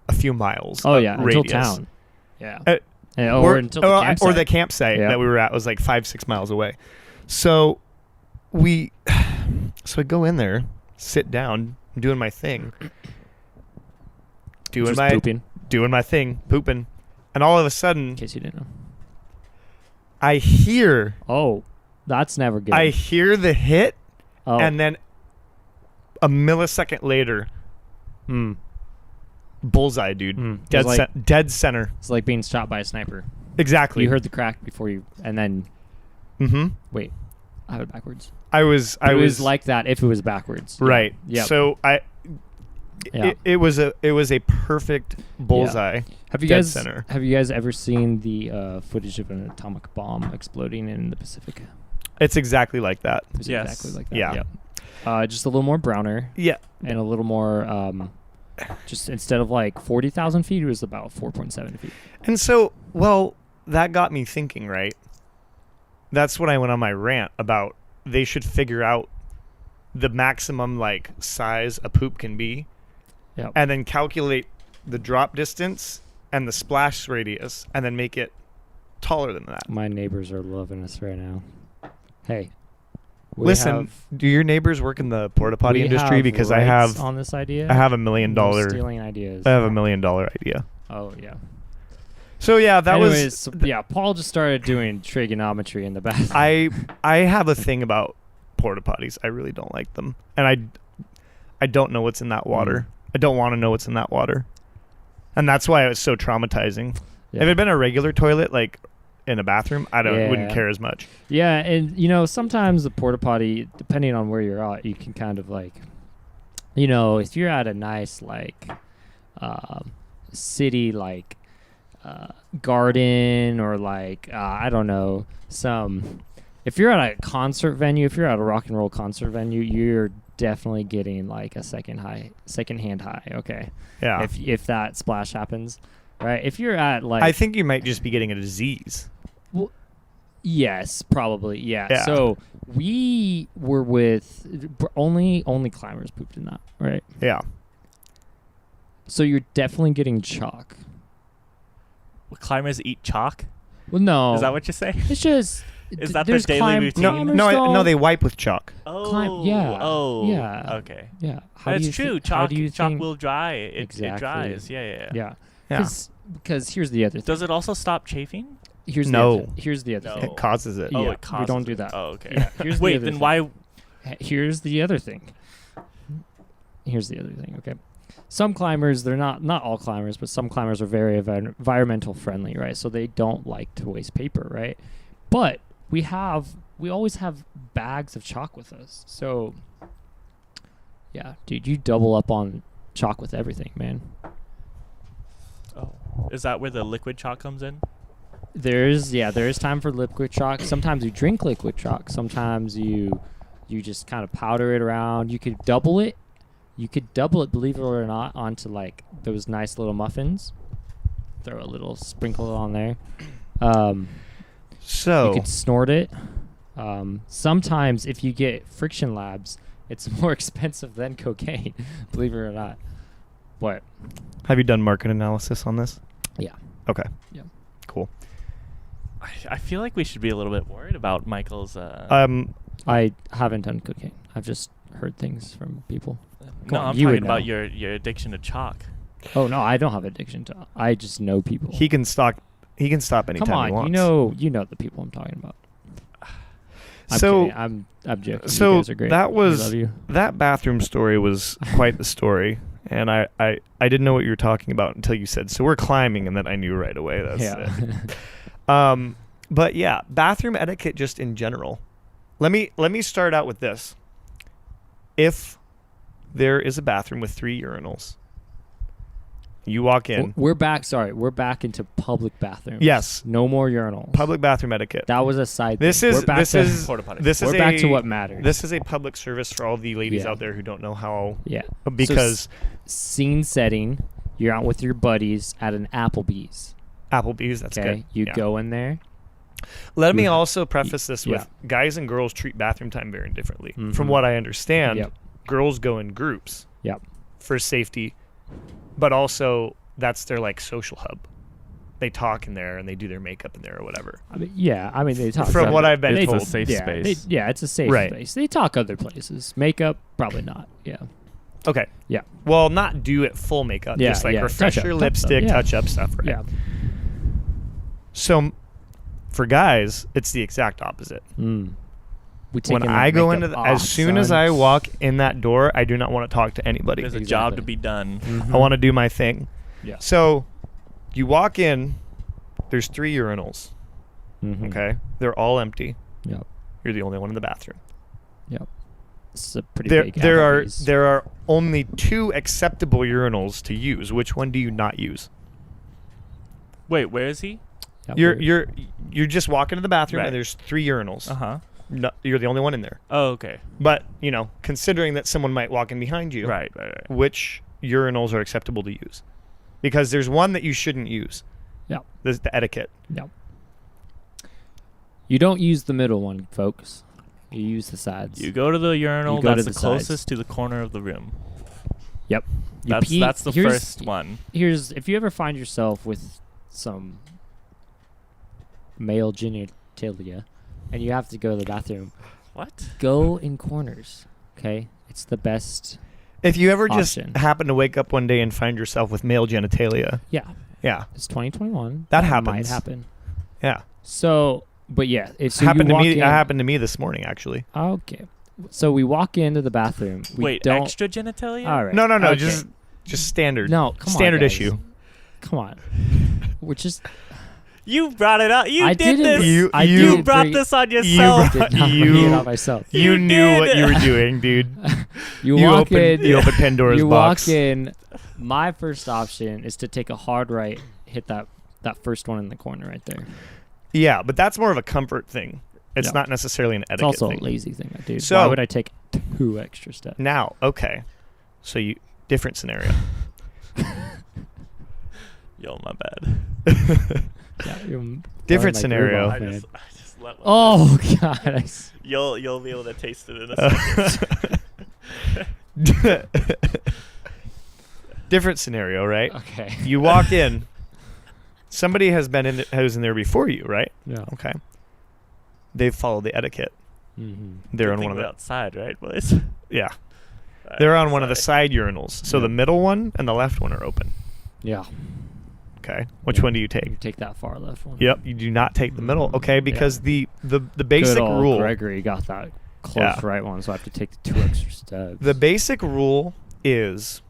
a few miles. Oh yeah, radius. Until town. Yeah. Until the campsite. Or the campsite that we were at was like 5-6 miles away. So I go in there, sit down, I'm doing my thing. Doing my thing, pooping. And all of a sudden, in case you didn't know, I hear. Oh, that's never good. I hear the hit, and Oh. then a millisecond later, bullseye, dude. Dead center. It's like being shot by a sniper. Exactly. You heard the crack before you, and then. Mm-hmm. Wait, I have it backwards. I was like that if it was backwards. Right. Yeah. So it was a perfect bullseye. Have you guys ever seen the footage of an atomic bomb exploding in the Pacific? It's exactly like that. It's exactly like that. Yeah. Just a little more browner. Yeah. And a little more. Just instead of like 40,000 feet, it was about 4.7 feet. And so, that got me thinking. Right. That's when I went on my rant about they should figure out the maximum like size a poop can be. Yep. And then calculate the drop distance and the splash radius, and then make it taller than that. My neighbors are loving us right now. Hey, listen, do your neighbors work in the porta potty industry? Because I have on this idea. I have $1 million. Stealing ideas. I have $1 million idea. Oh yeah. So yeah, Paul just started doing trigonometry in the bathroom. I have a thing about porta potties. I really don't like them, and I don't know what's in that water. I don't want to know what's in that water. And that's why it was so traumatizing. Yeah. If it had been a regular toilet, like in a bathroom, wouldn't care as much. Yeah, and sometimes the porta potty, depending on where you're at, you can kind of like, if you're at a nice like city like garden or like I don't know, if you're at a concert venue, if you're at a rock and roll concert venue, you're definitely getting like a second-hand high. Okay. Yeah. If that splash happens, right? If you're at like, I think you might just be getting a disease. Well, yes, probably. Yeah. Yeah. So we were with only climbers pooped in that, right? Yeah. So you're definitely getting chalk. Climbers eat chalk? Well, no. Is that what you say? It's just. Is that their daily routine? No, they wipe with chalk. Oh, yeah. Oh, yeah. Okay. Yeah. That's true. Chalk will dry. It Exactly. dries. Yeah. Yeah. Yeah. Because here's the other thing. Does it also stop chafing? Here's No. the other thing. It causes it. Oh, Yeah, it causes we don't do it. that. Oh, okay. Yeah, here's the Wait, other then thing. why? Here's the other thing. Okay. Some climbers, they're not all climbers, but some climbers are very environmental friendly, right? So they don't like to waste paper, right? But we always have bags of chalk with us. So yeah, dude, you double up on chalk with everything, man. Oh, is that where the liquid chalk comes in? There is time for liquid chalk. Sometimes you drink liquid chalk. Sometimes you just kind of powder it around. You could double it. Believe it or not, onto like those nice little muffins. Throw a little sprinkle on there. So you could snort it. Sometimes if you get Friction Labs, it's more expensive than cocaine. Believe it or not. What? have you done market analysis on this? Yeah. Okay. Yeah. Cool. I feel like we should be a little bit worried about Michael's. I haven't done cocaine. I've just heard things from people. No, on, I'm you talking would about know. your addiction to chalk. Oh no, I don't have addiction to. I just know people. He can stop anytime Come on, he wants. you know the people I'm talking about. I'm So kidding. I'm joking. so you guys are great. that We was love you. that bathroom story was quite the story, and I didn't know what you were talking about until you said, so we're climbing, and then I knew right away. That's Yeah. it. But yeah, bathroom etiquette just in general. Let me start out with this. If there is a bathroom with 3 urinals, you walk in. We're back. Sorry, we're back into public bathrooms. Yes. No more urinals. Public bathroom etiquette. That was a side. This thing. is We're back this to, is Porta potty. this is we're back a- to what matters. This is a public service for all the ladies Yeah. out there who don't know how. Yeah. Because scene setting, you're out with your buddies at an Applebee's. Applebee's, that's Okay, good. you Yeah. go in there. Let me you- also preface this with yeah. guys and girls treat bathroom time very differently. Mhm. From what I understand, Yep. girls go in groups Yep. for safety, but also that's their like social hub. They talk in there and they do their makeup in there or whatever. I mean, they talk. From what I've been It's told. a safe yeah, space. it's a safe Right. space. They talk other places. Makeup, probably not. Yeah. Okay. Yeah. Well, not do it full makeup, Yeah, just like yeah. refresh Touch-up, your touch-up, lipstick, yeah. touch up stuff, right? Yeah. So for guys, it's the exact opposite. Mm. We When taking I that go makeup into off, as soon as son. I walk in that door, I do not want to talk to anybody. There's a Exactly. job to be done. Mhm. I want to do my thing. Yeah. So you walk in, there's 3 urinals. Mhm. Okay. They're all empty. Yep. You're the only one in the bathroom. Yep. It's a pretty There big. there are Applebee's. there are only 2 acceptable urinals to use. Which one do you not use? Wait, where is he? Yep, You're just walking to the bathroom Right. and there's 3 urinals. huh. No, you're the only one in there. Oh, okay. But, considering that someone might walk in behind you, Right. which urinals are acceptable to use? Because there's one that you shouldn't use. Yep. There's the etiquette. Yep. You don't use the middle one, folks. You use the sides. You go to the urinal You go that's to the the closest sides. to the corner of the room. Yep. You That's the here's- first one. Here's if you ever find yourself with some male genitalia and you have to go to the bathroom, What? go in corners. Okay? It's the best. If you ever just Option. happen to wake up one day and find yourself with male genitalia, Yeah. yeah, It's 2021. That Might happens. happen. yeah. So, but yeah, so happened you to walk me. in. It happened to me this morning, actually. Okay. So we walk into the bathroom. We Wait, don't. extra genitalia? All right. No, Okay. just standard. No, come on. standard guys. issue. Come on. We're just. You brought it up. You I did didn't. this. You- You you brought this on yourself. Did not You- bring it on myself. You You knew what did. you were doing, dude. You You walk in. You opened Pandora's You box. walk in. My first option is to take a hard right, hit that first one in the corner right there. Yeah, but that's more of a comfort thing. It's Yeah. not necessarily an It's etiquette also thing. a lazy thing, dude. So- Why would I take 2 extra steps? Now, okay. So different scenario. Yo, my bad. Yeah, you're Different throwing my groove scenario. off, I man. just let one. Oh God! You'll be able to taste it in a second. Different scenario, right? Okay. You walk in. Somebody has been in there before you, right? Yeah. Okay. They've followed the etiquette. Mm-hmm. They're Good on thing one of we're the outside, right, boys? yeah. Alright, They're on one of the sorry. side urinals. So Yeah. the middle one and the left one are open. Yeah. Okay. Which Yeah. one do you You take? take that far left one. Yep. You do not take the middle. Okay, because the basic Good old rule. Gregory got that close Yeah. right one, so I have to take the 2 extra steps. The basic rule is.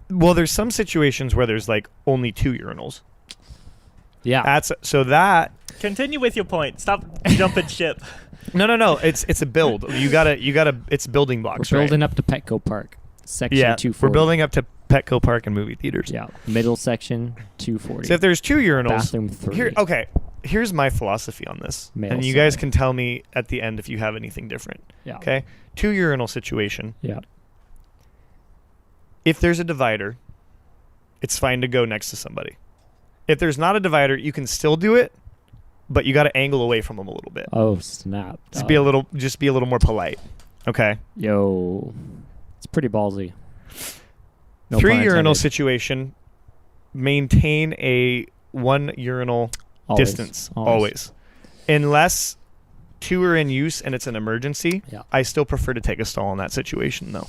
Well, there's some situations where there's like only 2 urinals. yeah. That Continue with your point. Stop jumping ship. no. It's a build. You gotta. It's building blocks. We're right? building up to Petco Park, section Yeah, 240. we're building up to Petco Park and movie theaters. Yeah, middle section 240. So if there's 2 urinals, bathroom 3. here's my philosophy on this, Male and you guys side. can tell me at the end if you have anything different. Yeah. Okay, 2 urinal situation. Yeah. If there's a divider, it's fine to go next to somebody. If there's not a divider, you can still do it, but you got to angle away from them a little bit. Oh snap! Just be a little more polite. Okay. Yo, it's pretty ballsy. No 3 pun urinal intended. situation. Maintain a 1 urinal Always. distance always, unless 2 are in use and it's an emergency. Yeah. I still prefer to take a stall in that situation though.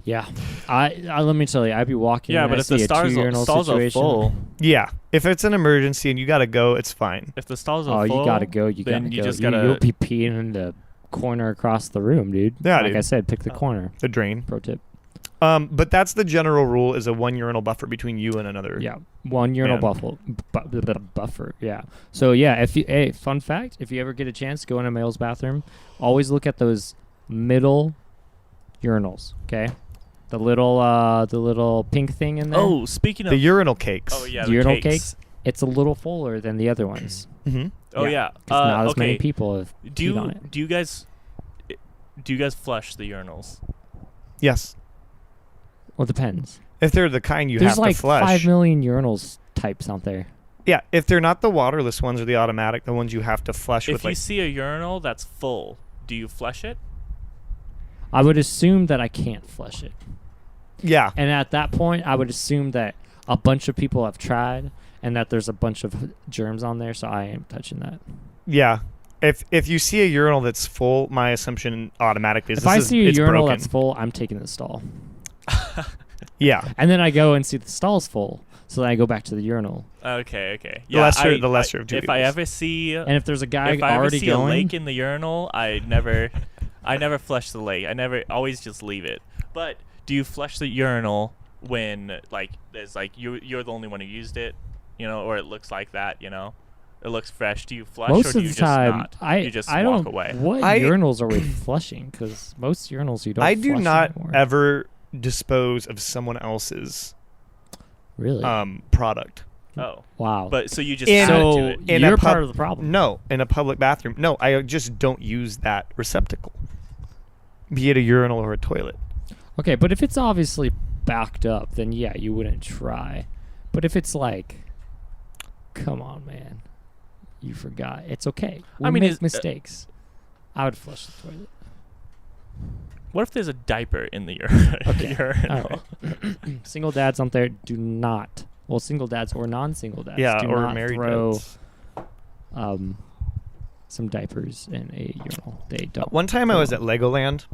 Yeah, I let me tell you, I'd be walking. Yeah, and but I if the see a 2 urinal stalls are situation, full, Yeah, if it's an emergency and you gotta go, it's fine. if the stalls oh, are full, you gotta go. You then gotta you go. just gotta. You'll be peeing in the corner across the room, dude. Yeah, like dude. I said, pick the corner. The drain. Pro tip. But that's the general rule: is a 1 urinal buffer between you and another. Yeah, 1 urinal Man. buffer. Yeah. So yeah, fun fact: if you ever get a chance, go in a male's bathroom. Always look at those middle urinals. Okay, the little pink thing in there. Oh, speaking of. The urinal cakes. Oh yeah, The the urinal cakes. it's a little fuller than the other ones. Mm-hmm. Oh Yeah, yeah. 'Cause not as okay. many people have peed on it. Do you guys flush the urinals? Yes. Well, it depends. If they're the kind you There's have like to flush. 5 million urinals types out there. Yeah, if they're not the waterless ones or the automatic, the ones you have to flush If with you like. see a urinal that's full, do you flush it? I would assume that I can't flush it. Yeah. And at that point, I would assume that a bunch of people have tried and that there's a bunch of germs on there, so I am touching that. Yeah. If you see a urinal that's full, my assumption automatically is If I see a it's urinal broken. that's full, I'm taking the stall. Yeah. And then I go and see the stall's full, so then I go back to the urinal. Okay. The lesser of two If I evils. ever see, And if there's a guy if I ever already see going, a lake in the urinal, I never flush the lake. Always just leave it. But do you flush the urinal when like there's like you're the only one who used it, or it looks like that, it looks fresh. Do you flush most or do of you the just time, not? I you just I walk don't. away. What urinals are we flushing? Because most urinals you don't. I do flush not anymore. ever dispose of someone else's Really. product. Oh, Wow. but so you just In- add it to so it. in a you're pub- part of the problem. No, in a public bathroom. No, I just don't use that receptacle. Be it a urinal or a toilet. Okay, but if it's obviously backed up, then yeah, you wouldn't try. But if it's like, come on, man, you forgot. It's okay. We make mistakes. I would flush the toilet. What if there's a diaper in the urinal? Okay. Single dads out there do not. Well, single dads or non-single dads. Yeah, do or not married throw dads. some diapers in a urinal. They don't. One time I was at Legoland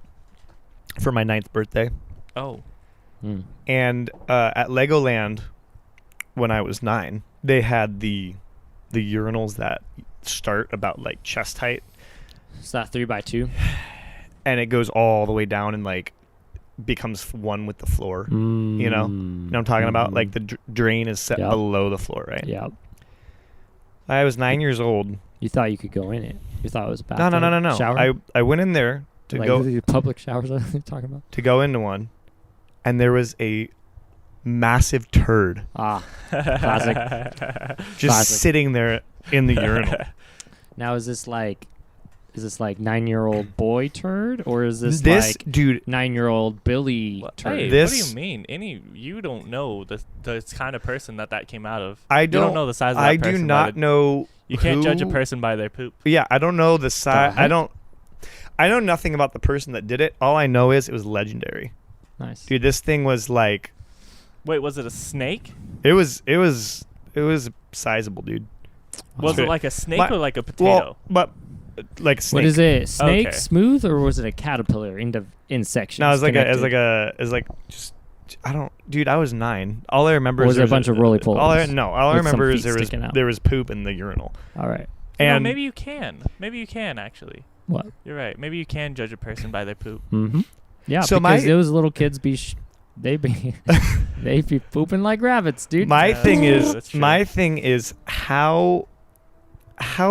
for my 9th birthday. Oh, Mm. And at Legoland, when I was 9, they had the urinals that start about like chest height, Is that 3x2? and it goes all the way down and like becomes one with the floor. You know what I'm talking about? Like the drain is set Yep. below the floor, right? Yeah. I was 9 years old. You thought you could go in it. You thought it was a bathtub. No. Shower? I went in there to like go the public showers that you're talking about? to go into one, and there was a massive turd Ah, classic. just Classic. sitting there in the urinal. Now is this like 9-year-old boy turd, or is this This like dude, 9-year-old Billy turd? Hey, what This- do you mean? You don't know the kind of person that came out of. I You don't don't know the size of that I person. do by not the- know. You can't judge a who- person by their poop. Yeah, I don't know the size. heck? I know nothing about the person that did it. All I know is it was legendary. Nice. Dude, this thing was like Wait, was it a snake? it was sizable, dude. Was Okay. it like a snake My- or like a potato? Well, but like a snake. What is it? Snake, Okay. smooth, or was it a caterpillar in sections? No, it was like connected? just I don't, dude. I was 9. All I remember Or is was it there a bunch of roly-polies All I with some remember is feet sticking out? there was poop in the urinal. All right. And maybe you can. Maybe you can actually. What? You're right. Maybe you can judge a person by their poop. Mm-hmm. Yeah, So because my- those little kids they be pooping like rabbits, dude. my Yeah, thing that's is true, that's true. my thing is how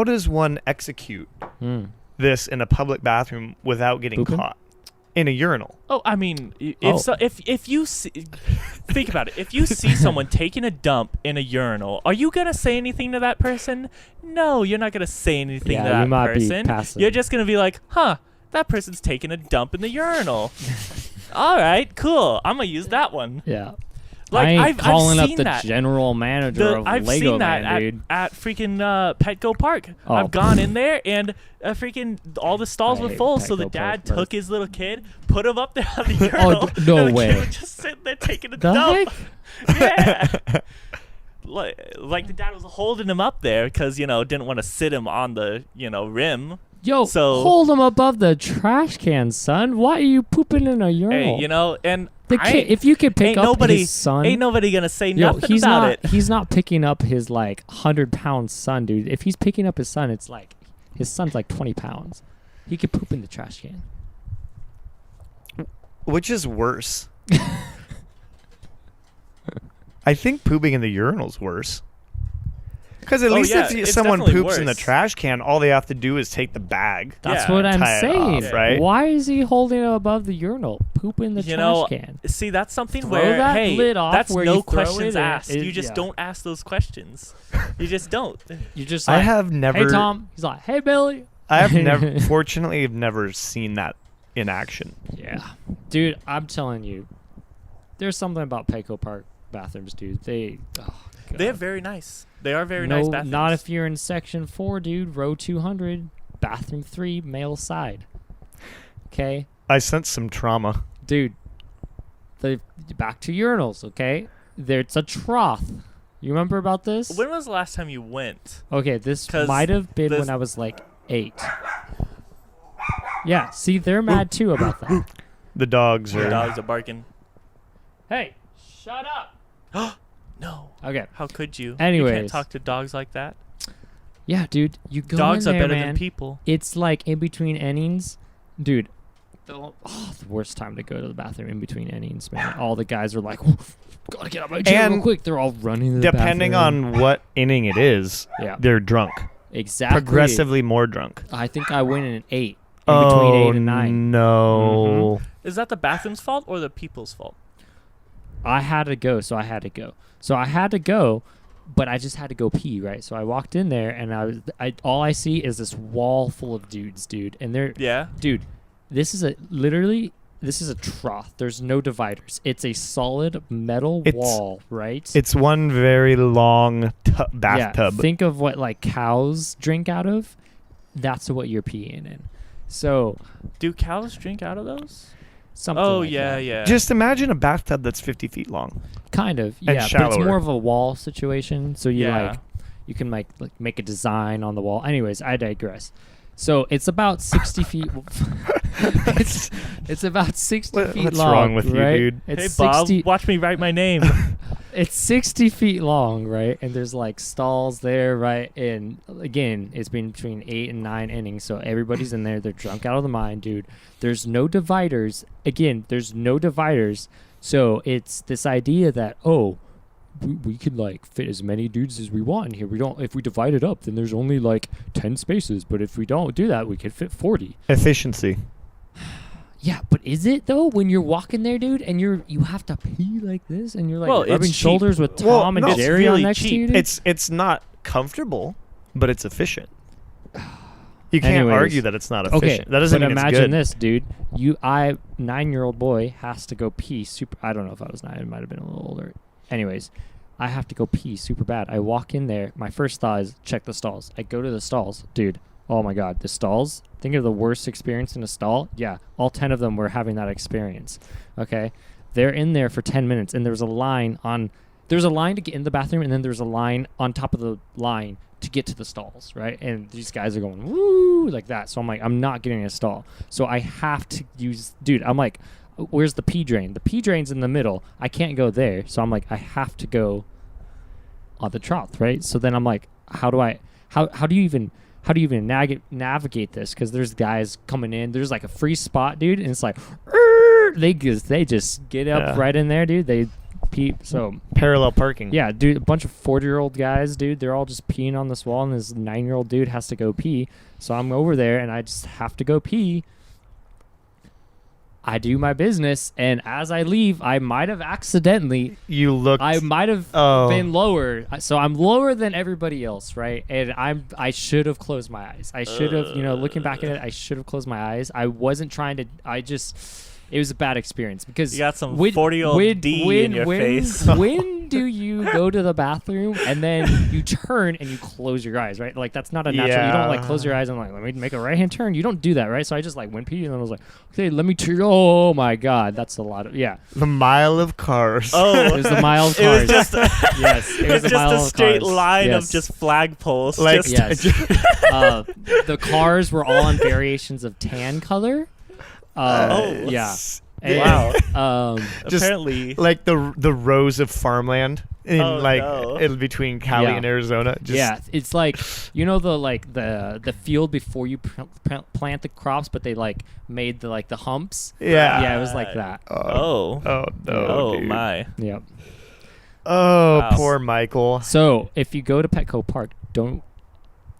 does one execute Mm. this in a public bathroom without getting Pooping? caught in a urinal? Oh, I mean, Oh. if you see, think about it. If you see someone taking a dump in a urinal, are you gonna say anything to that person? No, you're not gonna say anything Yeah, to you that might be person. passive. You're just gonna be like, "Huh, that person's taking a dump in the urinal." All right, cool. I'm gonna use that one. Yeah. Like I ain't I've calling seen up the that. general manager of I've Lego seen that Man, dude. at freaking Petco Park. Oh. I've gone in there and freaking all the stalls I were hate full. So the Petco dad Park, took his little kid, put him up there on the urinal. no and the way. Kid was just sitting there taking a The dump. heck? Yeah. Like the dad was holding him up there because didn't want to sit him on the rim. Yo, So- hold him above the trash can, son. Why are you pooping in a urinal? Hey, and the I kid, if you could pick ain't up nobody, his son, ain't nobody gonna say yo, nothing he's about not. it. He's not picking up his like 100-pound son, dude. If he's picking up his son, it's like his son's like 20 pounds. He could poop in the trash can. Which is worse? I think pooping in the urinal's worse. Because at least yeah, if it's someone definitely poops in the worse. trash can, all they have to do is take the bag. That's Yeah. what I'm Tie it saying. off, right? Why is he holding it above the urinal? Poop in the You trash know, can. See, that's something Throw where that hey, lid off that's where no you throw questions it in. asked. You just Yeah. don't ask those questions. You just don't. You just like, I have never. hey Tom. He's like, hey Billy. I have never. Fortunately, I've never seen that in action. Yeah, dude, I'm telling you, there's something about Petco Park bathrooms, dude. They're very nice. They are very no, nice bathrooms. not if you're in section 4, dude. Row 200, bathroom 3, male side. Okay, I sense some trauma. dude. Back to urinals. Okay, it's a trough. You remember about this? When was the last time you went? Okay, this 'Cause might have been this- when I was like 8. Yeah, see, they're mad too about that. The dogs The are. dogs are barking. Hey, shut up. No. Okay. How could you? You Anyways. can't talk to dogs like that. Yeah, dude, you go Dogs in are there, better man. than people. It's like in between innings, dude. The worst time to go to the bathroom in between innings, man. All the guys are like, gotta get out my chair real And quick. They're all running to the Depending bathroom. on what inning it is, Yeah, they're drunk. exactly. Progressively more drunk. I think I went in an 8. In between 8 and 9. No. Is that the bathroom's fault or the people's fault? I had to go, so I had to go. So I had to go, but I just had to go pee, right? So I walked in there, and all I see is this wall full of dudes, dude. And they're, Yeah. dude, this is a trough. There's no dividers. It's a solid metal wall, right? It's one very long bathtub. Yeah, think of what like cows drink out of. That's what you're peeing in. So Do cows drink out of those? something. Oh like yeah, that. yeah. Just imagine a bathtub that's 50 feet long. Kind of. And Yeah, but it's shallower. more of a wall situation. So you Yeah. like you can like make a design on the wall. Anyways, I digress. So it's about 60 feet. it's about 60 feet What's long. wrong with you, right? dude? It's hey Bob, 60. watch me write my name. It's 60 feet long, right? And there's like stalls there, right? And again, it's been between 8 and 9 innings, so everybody's in there. They're drunk out of the mind, dude. There's no dividers. Again, there's no dividers. So it's this idea that, we could like fit as many dudes as we want in here. We don't. If we divide it up, then there's only like 10 spaces. But if we don't do that, we could fit 40. Efficiency. Yeah, but is it though when you're walking there, dude, and you have to pee like this, and you're like Well, it's rubbing cheap. shoulders with Tom Well, and no, it's Jerry really on next to you? cheap. Dude? It's not comfortable, but it's efficient. You can't Anyways. argue that it's not efficient. Okay, That doesn't but mean it's imagine good. this, dude. 9-year-old boy has to go pee super. I don't know if I was 9. It might have been a little older. Anyways, I have to go pee super bad. I walk in there. My first thought is check the stalls. I go to the stalls, dude. Oh my God, the stalls. Think of the worst experience in a stall. Yeah, all 10 of them were having that experience. Okay, they're in there for 10 minutes, and there's a line to get in the bathroom, and then there's a line on top of the line to get to the stalls, right? And these guys are going woo like that. So I'm like, I'm not getting a stall. So I have to use, dude. I'm like, where's the pee drain? The pee drain's in the middle. I can't go there. So I'm like, I have to go on the trough, right? So then I'm like, how do you even navigate this? Because there's guys coming in. There's like a free spot, dude, and it's like they just get up right in there, dude. They pee. So Parallel parking. yeah, dude, a bunch of 40-year-old guys, dude. They're all just peeing on this wall, and this 9-year-old dude has to go pee. So I'm over there, and I just have to go pee. I do my business, and as I leave, I might have accidentally. You looked. I might have been lower, so I'm lower than everybody else, right? And I should have closed my eyes. I should have, looking back at it, I should have closed my eyes. I wasn't trying to. It was a bad experience because You got some 40-year-old D in your face. When do you go to the bathroom and then you turn and you close your eyes, right? Like that's not a natural. You don't like close your eyes and like let me make a right hand turn. You don't do that, right? So I just like went pee and then I was like, okay, let me turn. Oh my God, that's a lot of the mile of cars. Oh, It was the mile of it was cars. just Yes, it was it's the mile just a of straight cars. line Yes. of just flagpoles. Like- just, Yes. The cars were all in variations of tan color. Yeah. Wow. Just apparently, like the rows of farmland in in between Cali Yeah. and Arizona. Just, Yeah, it's like the field before you plant the crops, but they like made the humps. Yeah. Yeah, it was like that. oh, Oh no. oh dude. my. Yep. Oh, Wow. poor Michael. So if you go to Petco Park, don't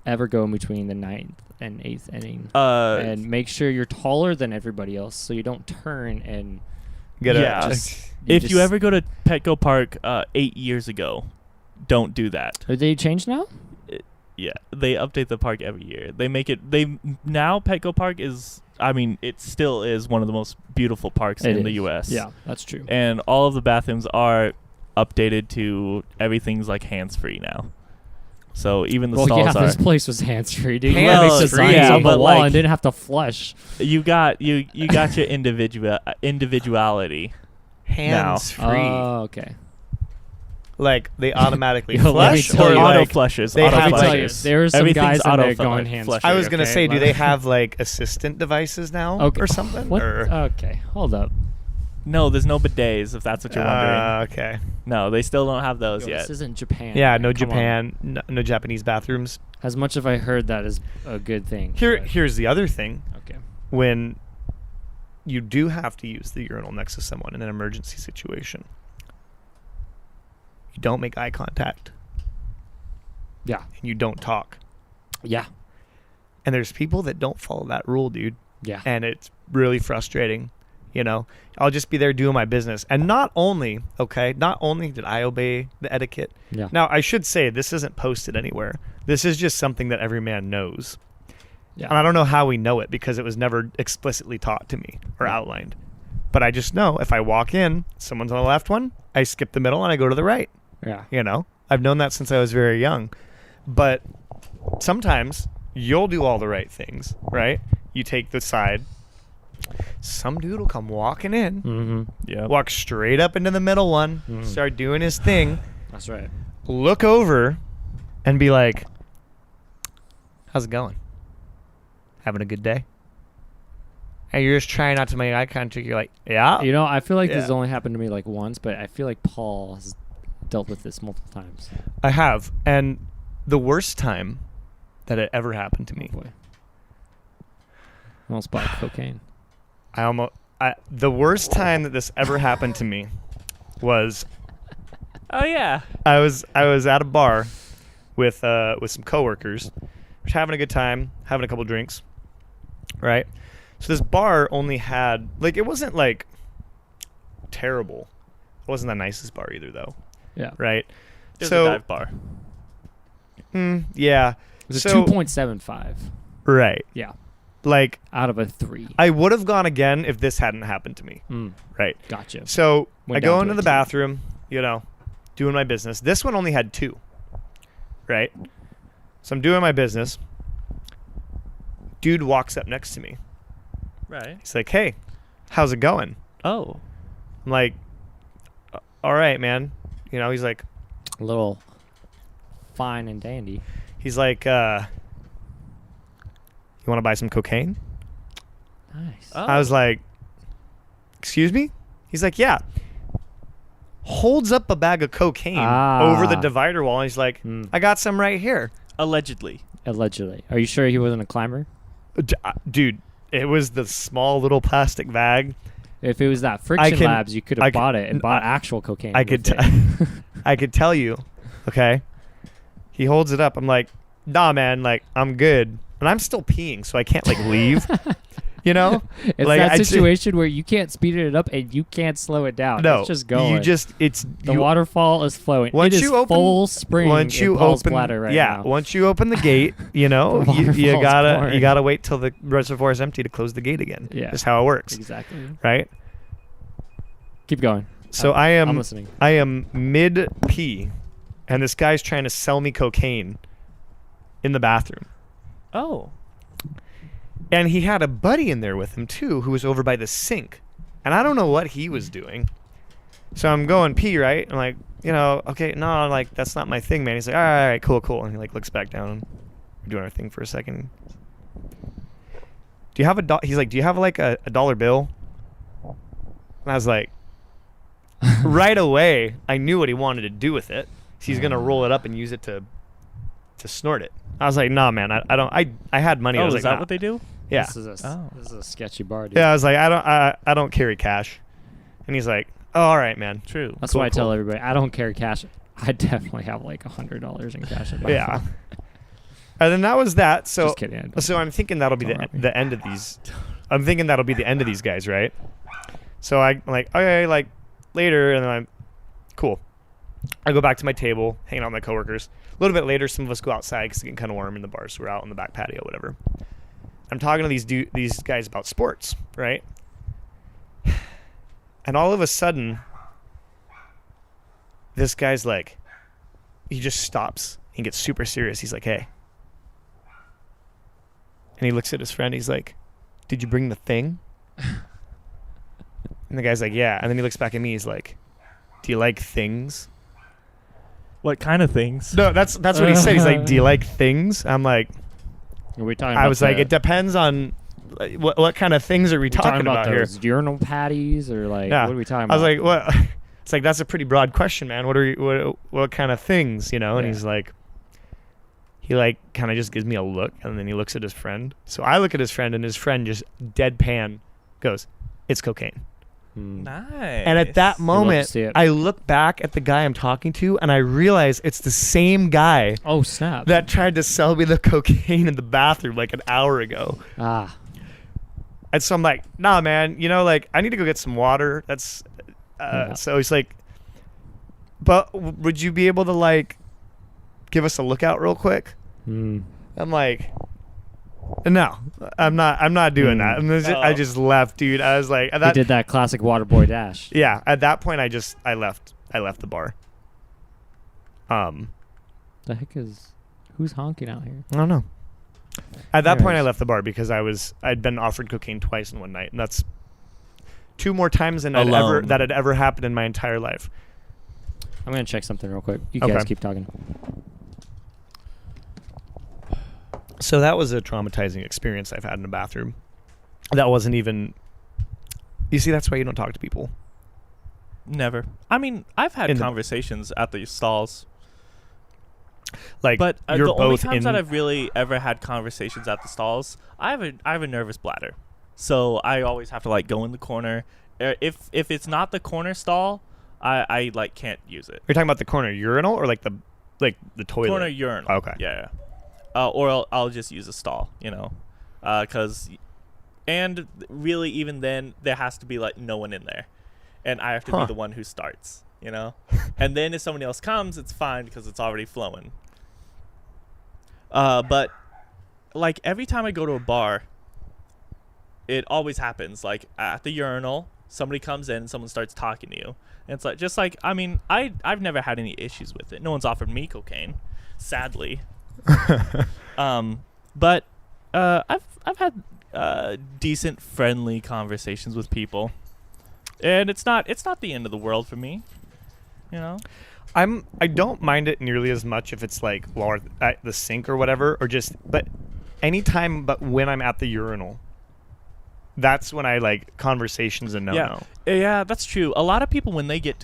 ever go in between the 9th and 8th inning, and make sure you're taller than everybody else, so you don't turn and Yeah. just. If you ever go to Petco Park 8 years ago, don't do that. Are they changed now? Yeah, they update the park every year. They make it. Now Petco Park is. I mean, it still is one of the most beautiful parks in the U.S. Yeah, that's true. And all of the bathrooms are updated to everything's like hands-free now. So even the stalls this are. place was hands-free, dude. Hands-free. Designs Yeah, on the but wall like- and didn't have to flush. You got your individuality. Hands free. Oh, okay. Like they automatically Yo, let me flush, tell or you, Auto like flushes. they Auto have, Let me like- tell you, flushes. there are some Everything's guys in there auto going flush. hands-free. I was gonna okay? say, do they have like assistant devices now Okay. or something? What? Or, Okay, hold up. No, there's no bidets. If that's what you're wondering. okay. No, they still don't have those Yo, yet. This isn't Japan. Yeah, man. no Come on. Japan, no Japanese bathrooms. As much as I heard that is a good thing. but- Here's the other thing: Okay. when you do have to use the urinal next to someone in an emergency situation, you don't make eye contact Yeah. and you don't talk. Yeah. And there's people that don't follow that rule, dude. Yeah. And it's really frustrating. I'll just be there doing my business. And not only did I obey the etiquette. Yeah. Now, I should say this isn't posted anywhere. This is just something that every man knows. Yeah. And I don't know how we know it because it was never explicitly taught to me or outlined. But I just know if I walk in, someone's on the left one, I skip the middle and I go to the right. Yeah. I've known that since I was very young. But sometimes you'll do all the right things, right? You take the side. Some dude will come walking in, Mm-hmm. Yeah. walk straight up into the middle one, start doing his thing, That's right. look over, and be like, how's it going? Having a good day? And you're just trying not to make eye contact. You're like, yeah. I feel like this Yeah. only happened to me like once, but I feel like Paul has dealt with this multiple times. I have. And the worst time that it ever happened to me, Boy. I almost bought cocaine. the worst time that this ever happened to me was Oh yeah. I was at a bar with some coworkers, we're having a good time, having a couple drinks, right? So this bar only had like it wasn't like terrible. It wasn't the nicest bar either though, Yeah. right? There's So a dive bar. yeah. It was a So 2.75. right. Yeah. Like Out of a 3. I would have gone again if this hadn't happened to me. Right. Gotcha. So Went I go down to into a the 2. bathroom, doing my business. This one only had 2. Right? So I'm doing my business. Dude walks up next to me. Right. He's like, "Hey, how's it going?" Oh. I'm like, "All right, man." He's like, A little fine and dandy. "You want to buy some cocaine?" Nice. Oh. I was like, "Excuse me?" He's like, "Yeah." Holds up a bag of cocaine over the divider wall, and he's like, "I got some right here." Allegedly. Allegedly. Are you sure he wasn't a climber? Dude, it was the small little plastic bag. If it was that Friction Labs, you could have bought it and I- bought actual cocaine. I could, with it. I could tell you, okay. He holds it up. I'm like, "Nah, man. Like, I'm good," and I'm still peeing, so I can't like leave. It's like that I situation where you can't speed it up and you can't slow it down. No, It's just going. The waterfall is flowing. Once It is you open, full spring once you in Paul's open, bladder right yeah. now. Once you open the gate, you waterfall's gotta pouring. wait till the reservoir is empty to close the gate again. Yeah. That's how it works, Exactly. right? Keep going. So I'm listening. I am mid pee, and this guy's trying to sell me cocaine in the bathroom. Oh. And he had a buddy in there with him too, who was over by the sink, and I don't know what he was doing. So I'm going pee, right? I'm like, okay, no, like that's not my thing, man. He's like, all right, cool, and he like looks back down. We're doing our thing for a second. Do you have He's like, do you have like a $1 bill? And I was like, right away, I knew what he wanted to do with it. He's gonna roll it up and use it to snort it. I was like, nah, man, I don't. I had money. I Oh, was is like, that nah. what they do? Yeah. This is Oh. a sketchy bar, dude. Yeah, I was like, I don't carry cash. And he's like, oh, all right, man. True. That's Cool, why I tell cool. everybody I don't carry cash. I definitely have like $100 in cash in my Yeah. phone. And then that was that. So Just kidding. I don't- so I'm thinking that'll be Don't hurt me. the end of these. I'm thinking that'll be the end of these guys, right? So I'm like, okay, like later, and then I'm cool. I go back to my table, hanging out with my coworkers. A little bit later, some of us go outside because it's getting kind of warm in the bar, so we're out on the back patio, whatever. I'm talking to these guys about sports, right? And all of a sudden, this guy's like, he just stops. He gets super serious. He's like, hey. And he looks at his friend. He's like, did you bring the thing? And the guy's like, yeah. And then he looks back at me. He's like, do you like things? What kind of things? No, that's what he said. He's like, do you like things? I'm like, Are we talking I about was like, it depends on what kind of things are we talking about here? those urinal patties or like Yeah. what are we talking I about? was like, what? It's like, that's a pretty broad question, man. What kind of things, And Yeah. he's like, he like kind of just gives me a look, and then he looks at his friend. So I look at his friend, and his friend just deadpan goes, it's cocaine. Nice. And at that moment, see it. I look back at the guy I'm talking to, and I realize it's the same guy Oh snap! that tried to sell me the cocaine in the bathroom like an hour ago. Ah, And so I'm like, nah, man, like I need to go get some water. That's Yeah. So he's like, but would you be able to like give us a lookout real quick? I'm like, no, I'm not doing that. And I just left, dude. I was like, he did that classic water boy dash. yeah. At that point, I left the bar. The heck is who's honking out here? I don't know. At that point, I Anyways. left the bar because I'd been offered cocaine twice in one night, and that's 2 more times than Alone. that had ever happened in my entire life. I'm gonna check something real quick. You Okay. guys keep talking. So that was a traumatizing experience I've had in a bathroom. That wasn't even. You see, that's why you don't talk to people. Never. I mean, I've had In the- conversations at the stalls, Like, but you're the only both times in. that I've really ever had conversations at the stalls, I have a nervous bladder, so I always have to like go in the corner. If it's not the corner stall, I like can't use it. You're talking about the corner urinal or like the toilet? Corner urinal. Okay. Yeah. Or I'll just use a stall, and really even then there has to be like no one in there, and I have to be the one who starts, and then if someone else comes, it's fine because it's already flowing. But like every time I go to a bar, it always happens. Like at the urinal, somebody comes in, someone starts talking to you. And it's like, just like, I mean, I've never had any issues with it. No one's offered me cocaine, sadly. But I've had decent, friendly conversations with people, and it's not the end of the world for me, I don't mind it nearly as much if it's like while at the sink or whatever, but anytime but when I'm at the urinal, that's when I like conversations and no. Yeah, that's true. A lot of people when they get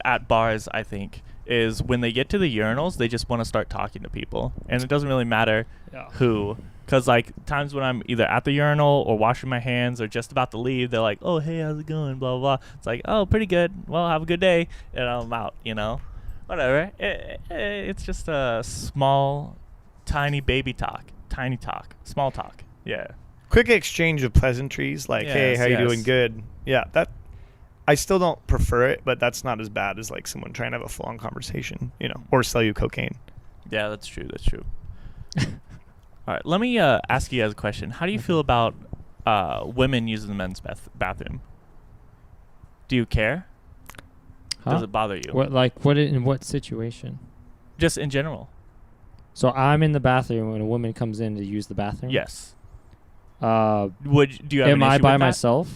at bars, I think, is when they get to the urinals, they just want to start talking to people, and it doesn't really matter who. Because like times when I'm either at the urinal or washing my hands or just about to leave, they're like, "Oh, hey, how's it going?" Blah blah blah. It's like, "Oh, pretty good. Well, have a good day," and I'm out. Whatever. It's just a small, tiny baby talk, small talk. Yeah. Quick exchange of pleasantries, like, "Hey, how you doing? Good." Yeah, that I still don't prefer it, but that's not as bad as like someone trying to have a full-on conversation, or sell you cocaine. Yeah, that's true. All right, let me ask you guys a question. How do you feel about women using the men's bathroom? Do you care? Does it bother you? In what situation? Just in general. So I'm in the bathroom when a woman comes in to use the bathroom? Yes. Do you have Am I by myself?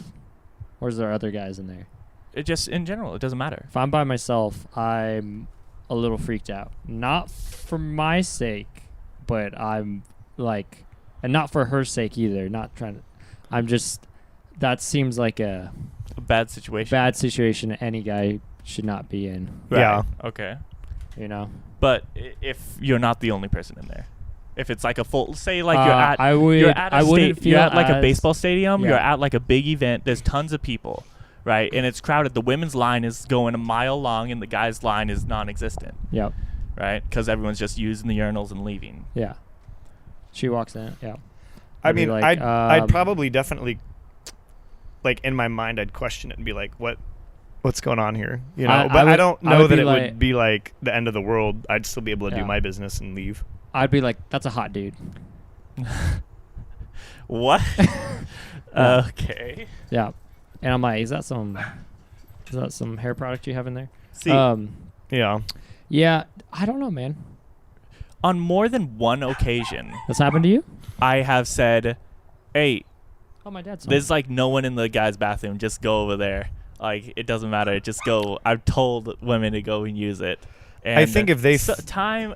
Or is there other guys in there? It just in general, it doesn't matter. If I'm by myself, I'm a little freaked out. Not for my sake, but I'm like, and not for her sake either. Not trying to. I'm just. That seems like a bad situation. Bad situation any guy should not be in. Right. Yeah. Okay. But if you're not the only person in there, if it's like a full, say like I wouldn't feel you're at like a as- baseball stadium, Yeah. you're at like a big event, there's tons of people, right? And it's crowded. The women's line is going a mile long and the guys' line is non-existent. Yep. Right? Because everyone's just using the urinals and leaving. Yeah. She walks in. Yeah. I I'd be mean, like, I'd probably definitely, like in my mind, I'd question it and be like, what's going on here? But I don't know that it would be like the end of the world. I'd still be able to do my business and leave. I'd be like, that's a hot dude. What? Yeah. Okay. Yeah. And I'm like, is that some hair product you have in there? See, Yeah. Yeah, I don't know, man. on more than one occasion, This happened to you? I have said, "Hey, Oh, my dad's. there's like no one in the guy's bathroom. Just go over there. Like it doesn't matter. Just go." I've told women to go and use it. And I think if they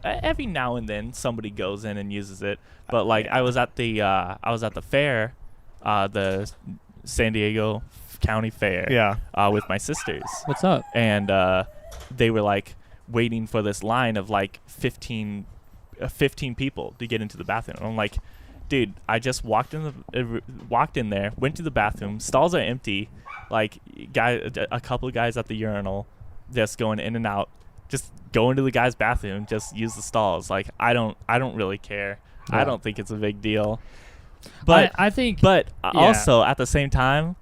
every now and then somebody goes in and uses it. But like I was at the fair, the San Diego County Fair. Yeah. With my sisters. What's up? And they were like waiting for this line of like 15 people to get into the bathroom. And I'm like, dude, I just walked in there, went to the bathroom, stalls are empty, like a couple of guys at the urinal just going in and out, just go into the guy's bathroom, just use the stalls. Like I don't really care. Yeah. I don't think it's a big deal. But I think also at the same time,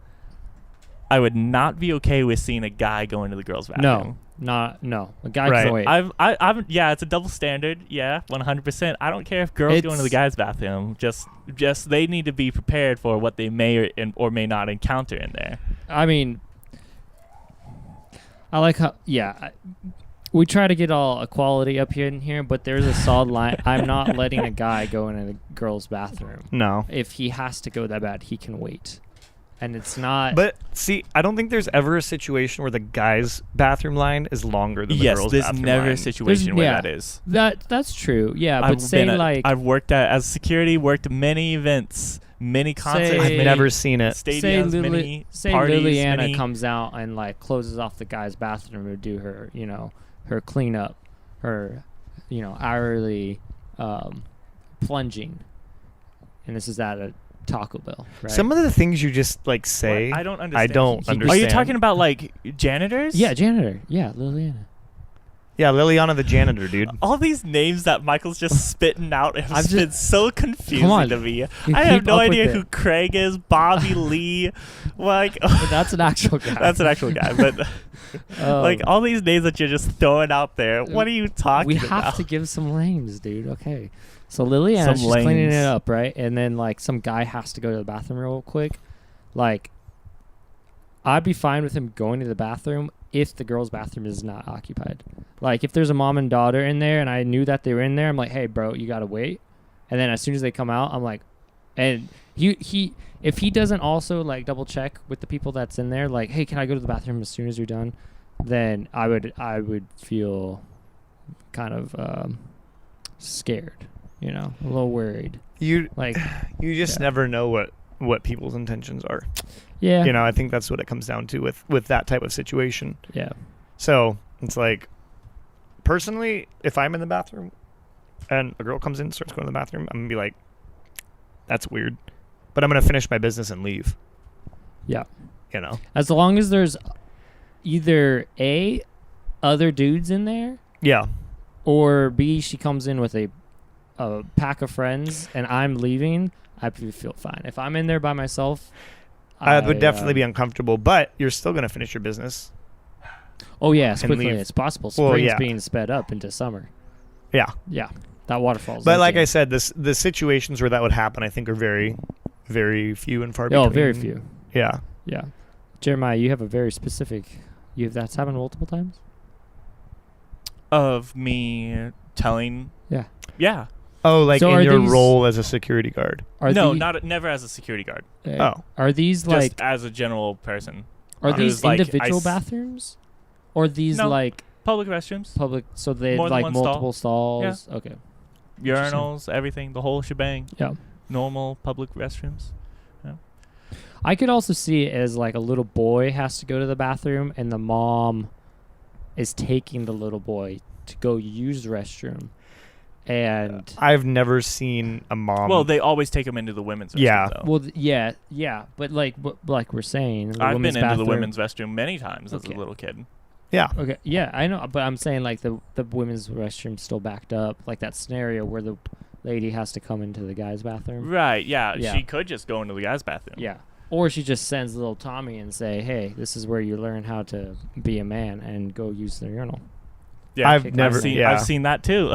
I would not be okay with seeing a guy go into the girl's bathroom. No. A guy Right. can wait. I've yeah, it's a double standard. Yeah, 100%. I don't care if girls go into the guy's bathroom. Just they need to be prepared for what they may or may not encounter in there. I mean, I like how we try to get all equality up here in here, but there's a solid line. I'm not letting a guy go in a girl's bathroom. No. If he has to go that bad, he can wait. And it's not. But see, I don't think there's ever a situation where the guy's bathroom line is longer than the girl's Yes, bathroom there's never line. a situation where yeah. that is. That's true. Yeah, but I've worked as security, worked many events, many concerts, Say- I've never seen it. stadiums, many parties. Liliana many, comes out and like closes off the guy's bathroom to do her, her cleanup, her, hourly plunging, and this is at a Taco Bell, right? Some of the things you just like say, What? I don't understand. I don't understand. Are you talking about like janitors? Yeah, janitor. Yeah, Liliana. Yeah, Liliana the janitor, dude. All these names that Michael's just spitting out have I've been just- so confusing Come on. to me. You I have keep no up with idea it. who Craig is, Bobby Lee, like But that's an actual guy. that's an actual guy. But like all these names that you're just throwing out there, what are you talking we about? have to give some names, dude. Okay. So Liliana, Some she's cleaning lanes. it up, right? And then like some guy has to go to the bathroom real quick. Like, I'd be fine with him going to the bathroom if the girl's bathroom is not occupied. Like, if there's a mom and daughter in there and I knew that they were in there, I'm like, hey, bro, you gotta wait. And then as soon as they come out, I'm like, and he if he doesn't also like double check with the people that's in there, like, hey, can I go to the bathroom as soon as you're done? Then I would feel kind of scared, you know, a little worried. You Like, you just yeah. never know what people's intentions are. yeah, You know, I think that's what it comes down to with that type of situation. yeah, So it's like, personally, if I'm in the bathroom and a girl comes in and starts going to the bathroom, I'm gonna be like, that's weird, but I'm gonna finish my business and leave. yeah. You know? As long as there's either A, other dudes in there, Yeah. or B, she comes in with a pack of friends and I'm leaving, I feel fine. If I'm in there by myself, I would definitely be uncomfortable, but you're still gonna finish your business. Oh yeah, as and quickly leave. as possible. Well, Spring's yeah. being sped up into summer. Yeah. Yeah, that waterfall's. But like I empty. said, the situations where that would happen, I think, are very, very few and far between. Oh, very few. Yeah. Yeah, Jeremiah, you have a very specific. That's happened multiple times. Of me telling. Yeah. Yeah. Oh, like So in are your these- role as a security guard. Are No, the- never as a security guard. Oh. Are these Just like? as a general person. Are Who's these like, individual I s- bathrooms? Or these No. like Public restrooms, public? So they More than like one stall. multiple stalls. Okay. urinals, everything, the whole shebang. Yeah. Normal public restrooms. I could also see it as like a little boy has to go to the bathroom and the mom is taking the little boy to go use the restroom. And I've never seen a mom. Well, they always take them into the women's restroom, Yeah. though. well, yeah, but like we're saying, the I've women's been into the bathroom- women's restroom many times as Okay. a little kid. yeah. Okay, yeah, I know, but I'm saying like the women's restroom's still backed up, like that scenario where the lady has to come into the guy's bathroom. Right, yeah. Yeah. She could just go into the guy's bathroom. Yeah. Or she just sends little Tommy and say, "Hey, this is where you learn how to be a man and go use the urinal." Yeah. I've never- seen, yeah. I've seen that too.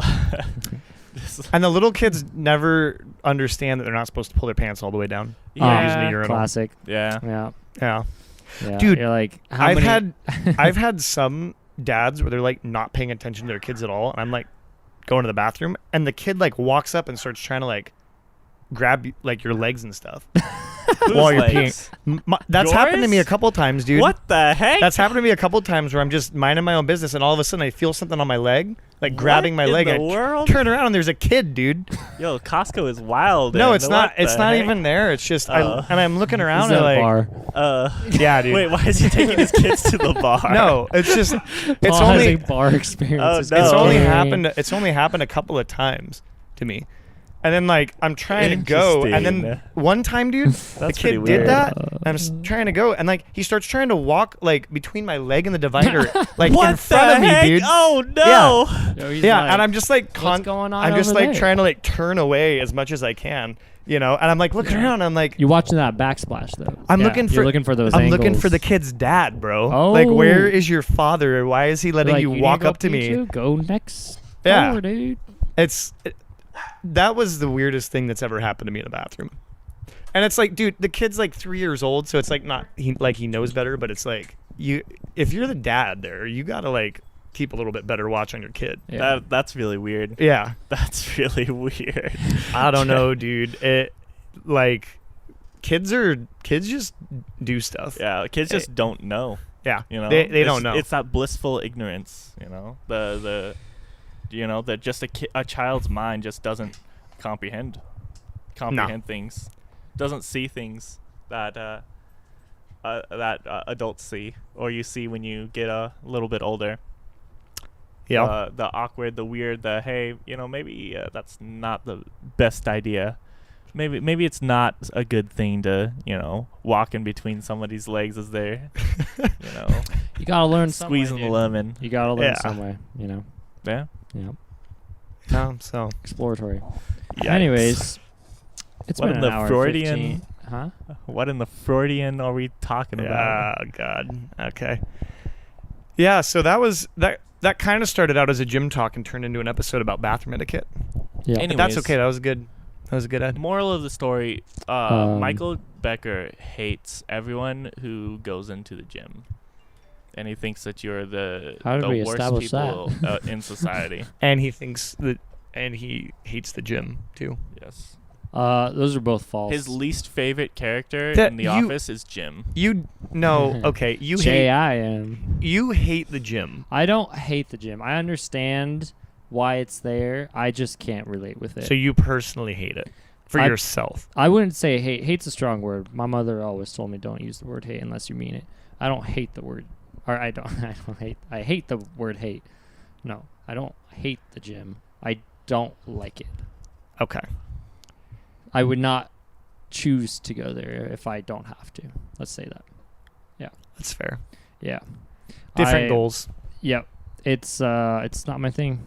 And the little kids never understand that they're not supposed to pull their pants all the way down. Yeah. Using the urinal. Classic. Yeah. Yeah. Yeah. Yeah. Dude, you're like, how I've many- I've had some dads where they're like not paying attention to their kids at all, and I'm like going to the bathroom, and the kid like walks up and starts trying to like grab like your legs and stuff while you're legs? peeing. That's happened to me a Yours? couple times, dude. What the heck? That's happened to me a couple times where I'm just minding my own business, and all of a sudden I feel something on my leg, like grabbing my What leg. in the I world? turn around and there's a kid, dude. Yo, Costco is wild. No, and it's not. what It's the not heck? even there. It's just Oh. and I'm looking This around is and a like, bar. yeah, dude. Wait, why is he taking his kids to the bar? No, it's just it's Paul only has a bar experience. Oh, It's no. it's only great. happened. It's only happened a couple of times to me, and then like I'm trying to go, and then Interesting. one time, dude, the That's kid pretty did weird. that. And I'm trying to go, and like he starts trying to walk like between my leg and the divider, like What in front the of me, heck? dude. Oh no! Yo, he's Yeah, like, and I'm just like what's going on I'm just over like there? trying to like turn away as much as I can, you know. And I'm like looking around, and I'm like, You're watching that backsplash though. I'm Yeah, looking for You're looking for those. I'm looking angles. for the kid's dad, bro. Oh. Like, where is your father? Why is he You're letting like, you need walk go up to pee me? too? Go next. Yeah. door, dude. That was the weirdest thing that's ever happened to me in a bathroom. And it's like, dude, the kid's like 3 years old, so it's like not he knows better, but it's like if you're the dad there, you gotta like keep a little bit better watch on your kid. Yeah. That's really weird. Yeah, That's really weird. I don't know, dude. It like kids just do stuff. Yeah, kids just don't know. Yeah, You know, they don't know. It's that blissful ignorance. You know, that just a child's mind just doesn't comprehend things, doesn't see things that adults see or you see when you get a little bit older. Yeah, The awkward, the weird, the hey, maybe that's not the best idea. maybe it's not a good thing to walk in between somebody's legs as they're You gotta learn some way, squeezing the dude. lemon. You gotta learn Yeah. some way. Yeah. So Exploratory. yikes. Anyways, it's What been in an the hour Freudian- 15. Huh? What in the Freudian are we talking about? Oh God. Okay. Yeah. So that was that. That kind of started out as a gym talk and turned into an episode about bathroom etiquette. Yeah. Anyways, But that's okay. That was good. That was a good ad. Moral of the story: Michael Becker hates everyone who goes into the gym, and he thinks that you're the How did we worst establish people that? in society. And he thinks that, and he hates the gym too. Yes. Those are both false. His least favorite character That in The you- Office is Jim. You no. Okay. You hate. J-I-M. You hate the gym. I don't hate the gym. I understand why it's there. I just can't relate with it. So you personally hate it for I- yourself. I wouldn't say hate. Hate's a strong word. My mother always told me don't use the word hate unless you mean it. I don't hate the word, or I don't. I don't hate. I hate the word hate. No, I don't hate the gym. I don't like it. Okay. I would not choose to go there if I don't have to. Let's say that. That's fair. Yeah. Different goals. Yep. It's not my thing.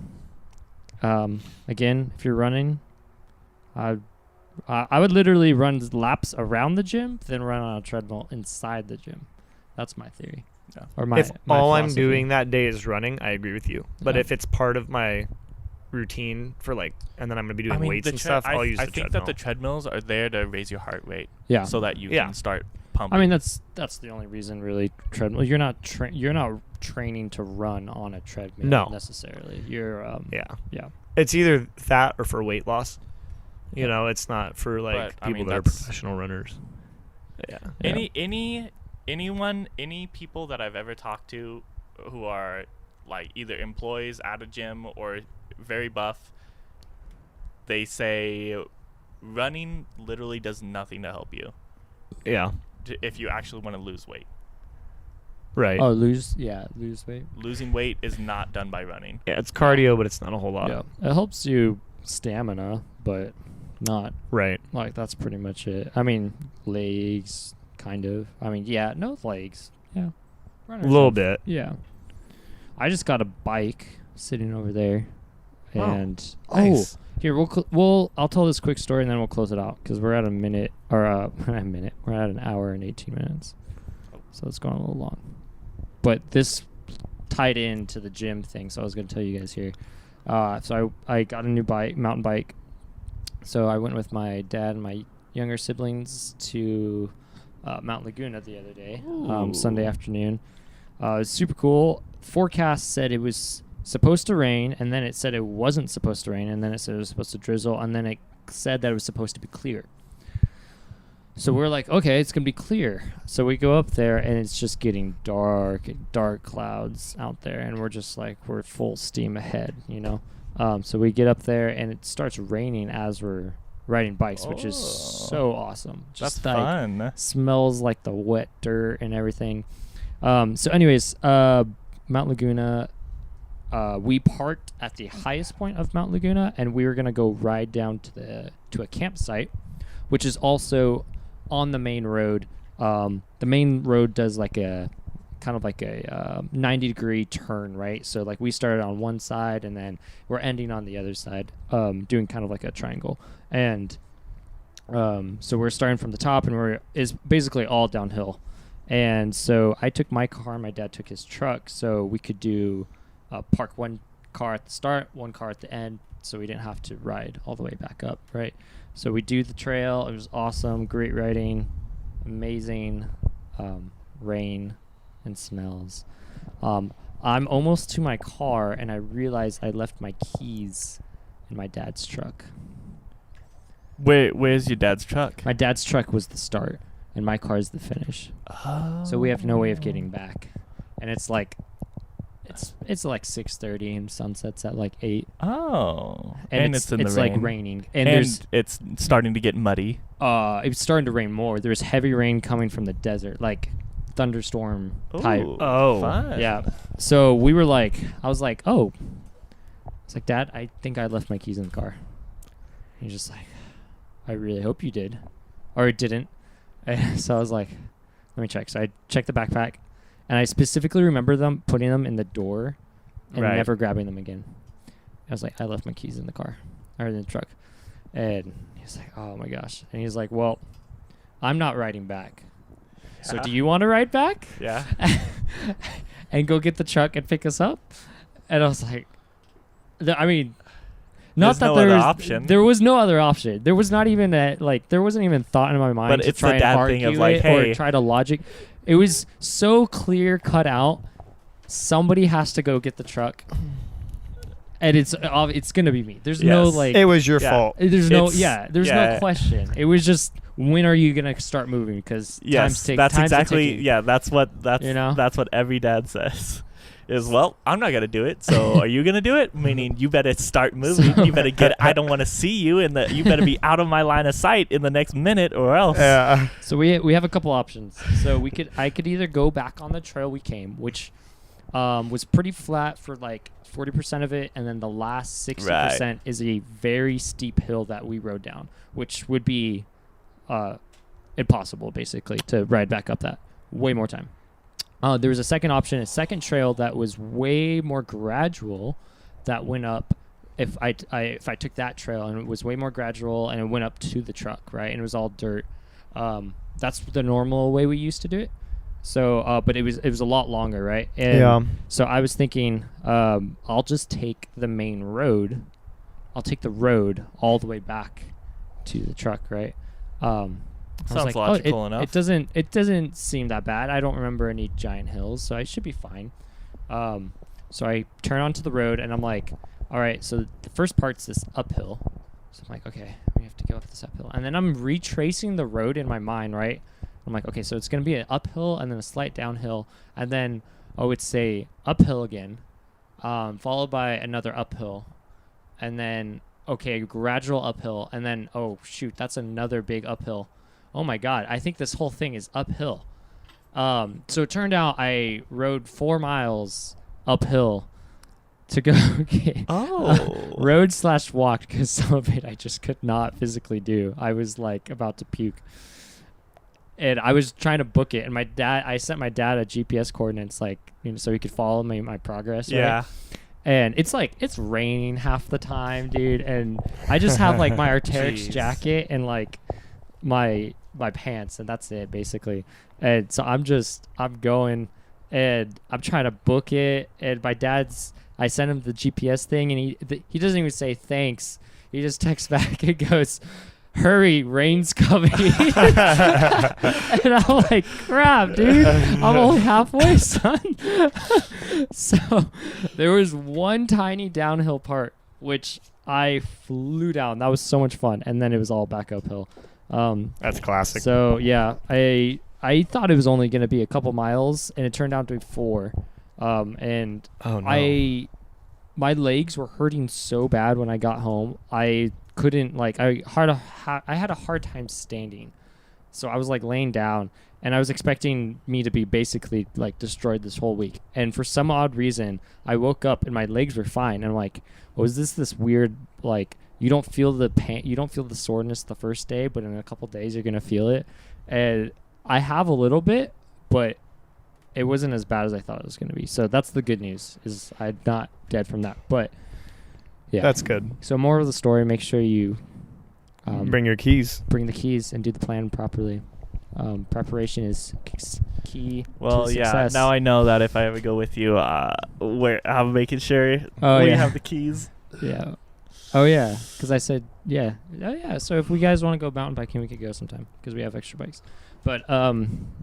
Again, if you're running, I would literally run laps around the gym, then run on a treadmill inside the gym. That's my theory. Yeah. Or my If my all I'm philosophy. doing that day is running, I agree with you. But Yeah. if it's part of my routine for and then I'm gonna be doing weights the and stuff, I'll use I the think treadmill. that the treadmills are there to raise your heart rate, Yeah. so that you Yeah. can start pumping. I mean that's the only reason really treadmill. You're not training to run on a treadmill No. necessarily. You're yeah. yeah. It's either that or for weight loss. It's not for But, I people mean, that are that's- professional runners. Yeah. Any people that I've ever talked to who are like either employees at a gym or very buff, they say running literally does nothing to help you Yeah. if you actually want to lose weight. Right. Oh, lose weight. Losing weight is not done by running. Yeah, it's cardio, but it's not a whole lot. Yeah. It helps you stamina, but not Right. like that's pretty much it. I mean, legs kind of. I mean, yeah, no legs. Yeah. A little bit. Yeah. I just got a bike sitting over there. Oh, And nice. here I'll tell this quick story and then we'll close it out cuz we're at a minute or we're at an hour and 18 minutes. So it's going a little long. But this tied into the gym thing, so I was going to tell you guys here. So I got a new mountain bike. So I went with my dad and my younger siblings to Mount Laguna the other day, Sunday afternoon. It was super cool. Forecast said it was supposed to rain, and then it said it wasn't supposed to rain, and then it said it was supposed to drizzle, and then it said that it was supposed to be clear. So we're like, okay, it's going to be clear. So we go up there, and it's just getting dark clouds out there, and we're just like, we're full steam ahead, So we get up there, and it starts raining as we're riding bikes, which is so awesome. Just That's fun. smells like the wet dirt and everything. So anyways, Mount Laguna, we parked at the highest point of Mount Laguna, and we were going to go ride down to a campsite, which is also on the main road. The main road does like a 90-degree turn, right? So like we started on one side and then we're ending on the other side, doing kind of like a triangle. And so we're starting from the top and is basically all downhill. And so I took my car, my dad took his truck, so we could do park one car at the start, one car at the end, so we didn't have to ride all the way back up, right? So we do the trail. It was awesome, great riding, amazing rain and smells. I'm almost to my car, and I realize I left my keys in my dad's truck. Where's your dad's truck? My dad's truck was the start, and my car is the finish. Oh. So we have no way of getting back. And it's like 6:30 and sunsets at like 8. Oh. And it's in the rain. like raining. And And there's it's starting to get muddy. it's starting to rain more. There's heavy rain coming from the desert, like thunderstorm type. Ooh, Oh. fun. Yeah. So we were like, I was like, oh. It's like, Dad, I think I left my keys in the car. And he's just like, I really hope you did, or it didn't. And so I was like, let me check. So I checked the backpack, and I specifically remember them putting them in the door and Right. never grabbing them again. I was like, I left my keys in the car or in the truck. And he's like, oh my gosh. And he's like, well, I'm not riding back. So do you want to ride back? Yeah. And go get the truck and pick us up? And I was like, I mean, not There's that no there other was option. There was no other option. There was not even there wasn't even thought in my mind But to it's the try and dad argue thing of like, it hey. or try to logic. It was so clear cut out. Somebody has to go get the truck. And it's gonna be me. There's no Yes. like. It was your Yeah. fault. There's It's- no question. It was just, when are you gonna start moving? Because Yes, time's that's time's exactly. a-ticking. Yeah, that's what that's what every dad says. Is, well, I'm not gonna do it. So are you gonna do it? Meaning, you better start moving. So- You better get. I don't want to see you you better be out of my line of sight in the next minute, or else. Yeah. So we have a couple options. So I could either go back on the trail we came, which was pretty flat for like 40% of it, and then the last 60% is a very steep hill that we rode down, which would be impossible basically to ride back up that. Way more time. There was a second option, a second trail that was way more gradual, that went up. If I took that trail, and it was way more gradual, and it went up to the truck, right, and it was all dirt. That's the normal way we used to do it. So, but it was a lot longer, right? And Yeah. So I was thinking, I'll just take the main road. I'll take the road all the way back to the truck, right? I was Sounds like, logical it enough. It doesn't seem that bad. I don't remember any giant hills, so I should be fine. So I turn onto the road, and I'm like, all right, so the first part's this uphill. So I'm like, okay, we have to go up this uphill. And then I'm retracing the road in my mind, right? I'm like, okay, so it's going to be an uphill and then a slight downhill. And then, it's a uphill again, followed by another uphill. And then, okay, gradual uphill. And then, oh, shoot, that's another big uphill. Oh, my God, I think this whole thing is uphill. So it turned out I rode 4 miles uphill to go get road/walk, because some of it I just could not physically do. I was like about to puke. And I was trying to book it, and I sent my dad a GPS coordinates, like, so he could follow my progress. Right? Yeah. And it's raining half the time, dude. And I just have like my Arc'teryx Jeez. jacket and like my pants, and that's it basically. And so I'm going, and I'm trying to book it. And I sent him the GPS thing, and he doesn't even say thanks. He just texts back and goes, hurry, rain's coming. And I'm like, crap, dude, I'm only halfway, son. So there was one tiny downhill part, which I flew down. That was so much fun. And then it was all back uphill. That's classic. So yeah, I thought it was only going to be a couple miles, and it turned out to be 4. And Oh no. my legs were hurting so bad when I got home. I couldn't, like, I had a hard time standing. So I was like laying down, and I was expecting me to be basically like destroyed this whole week. And for some odd reason, I woke up and my legs were fine. And I'm like, was this weird, like, you don't feel the pain, you don't feel the soreness the first day, but in a couple days you're gonna feel it. And I have a little bit, but it wasn't as bad as I thought it was gonna be. So that's the good news, is I'm not dead from that. But yeah, That's good. So more of the story: make sure you Bring your keys. bring the keys and do the plan properly. Preparation is key Well, to yeah. success. Now I know that if I ever go with you, I'm making sure Oh, we yeah. have the keys. Yeah. Oh yeah, because I said yeah. Oh yeah. So if we guys want to go mountain biking, we could go sometime because we have extra bikes. But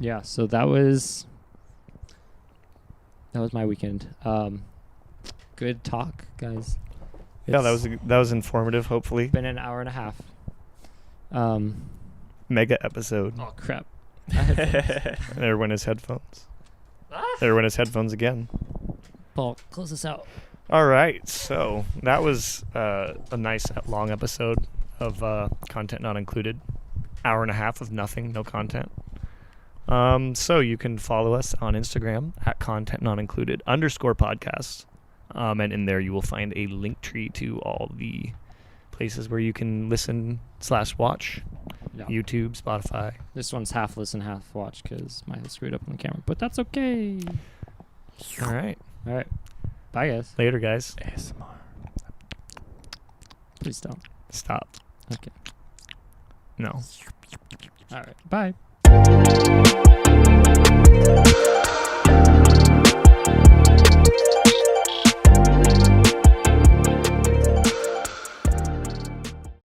yeah. So that was my weekend. Good talk, guys. Yeah, that was informative. Hopefully, been an hour and a half. mega episode. Oh crap. And everyone has headphones. Everyone has headphones again. Paul, close this out. All right, so that was a nice long episode of content not included. Hour and a half of nothing, no content. So you can follow us on Instagram at content not included _podcast. And in there you will find a link tree to all the places where you can listen/watch. Yeah. YouTube, Spotify. This one's half listen, half watch because Michael screwed up on the camera, but that's okay. All right. All right. Bye, guys. Later, guys. ASMR. Please don't. Stop. Okay. No. All right. Bye.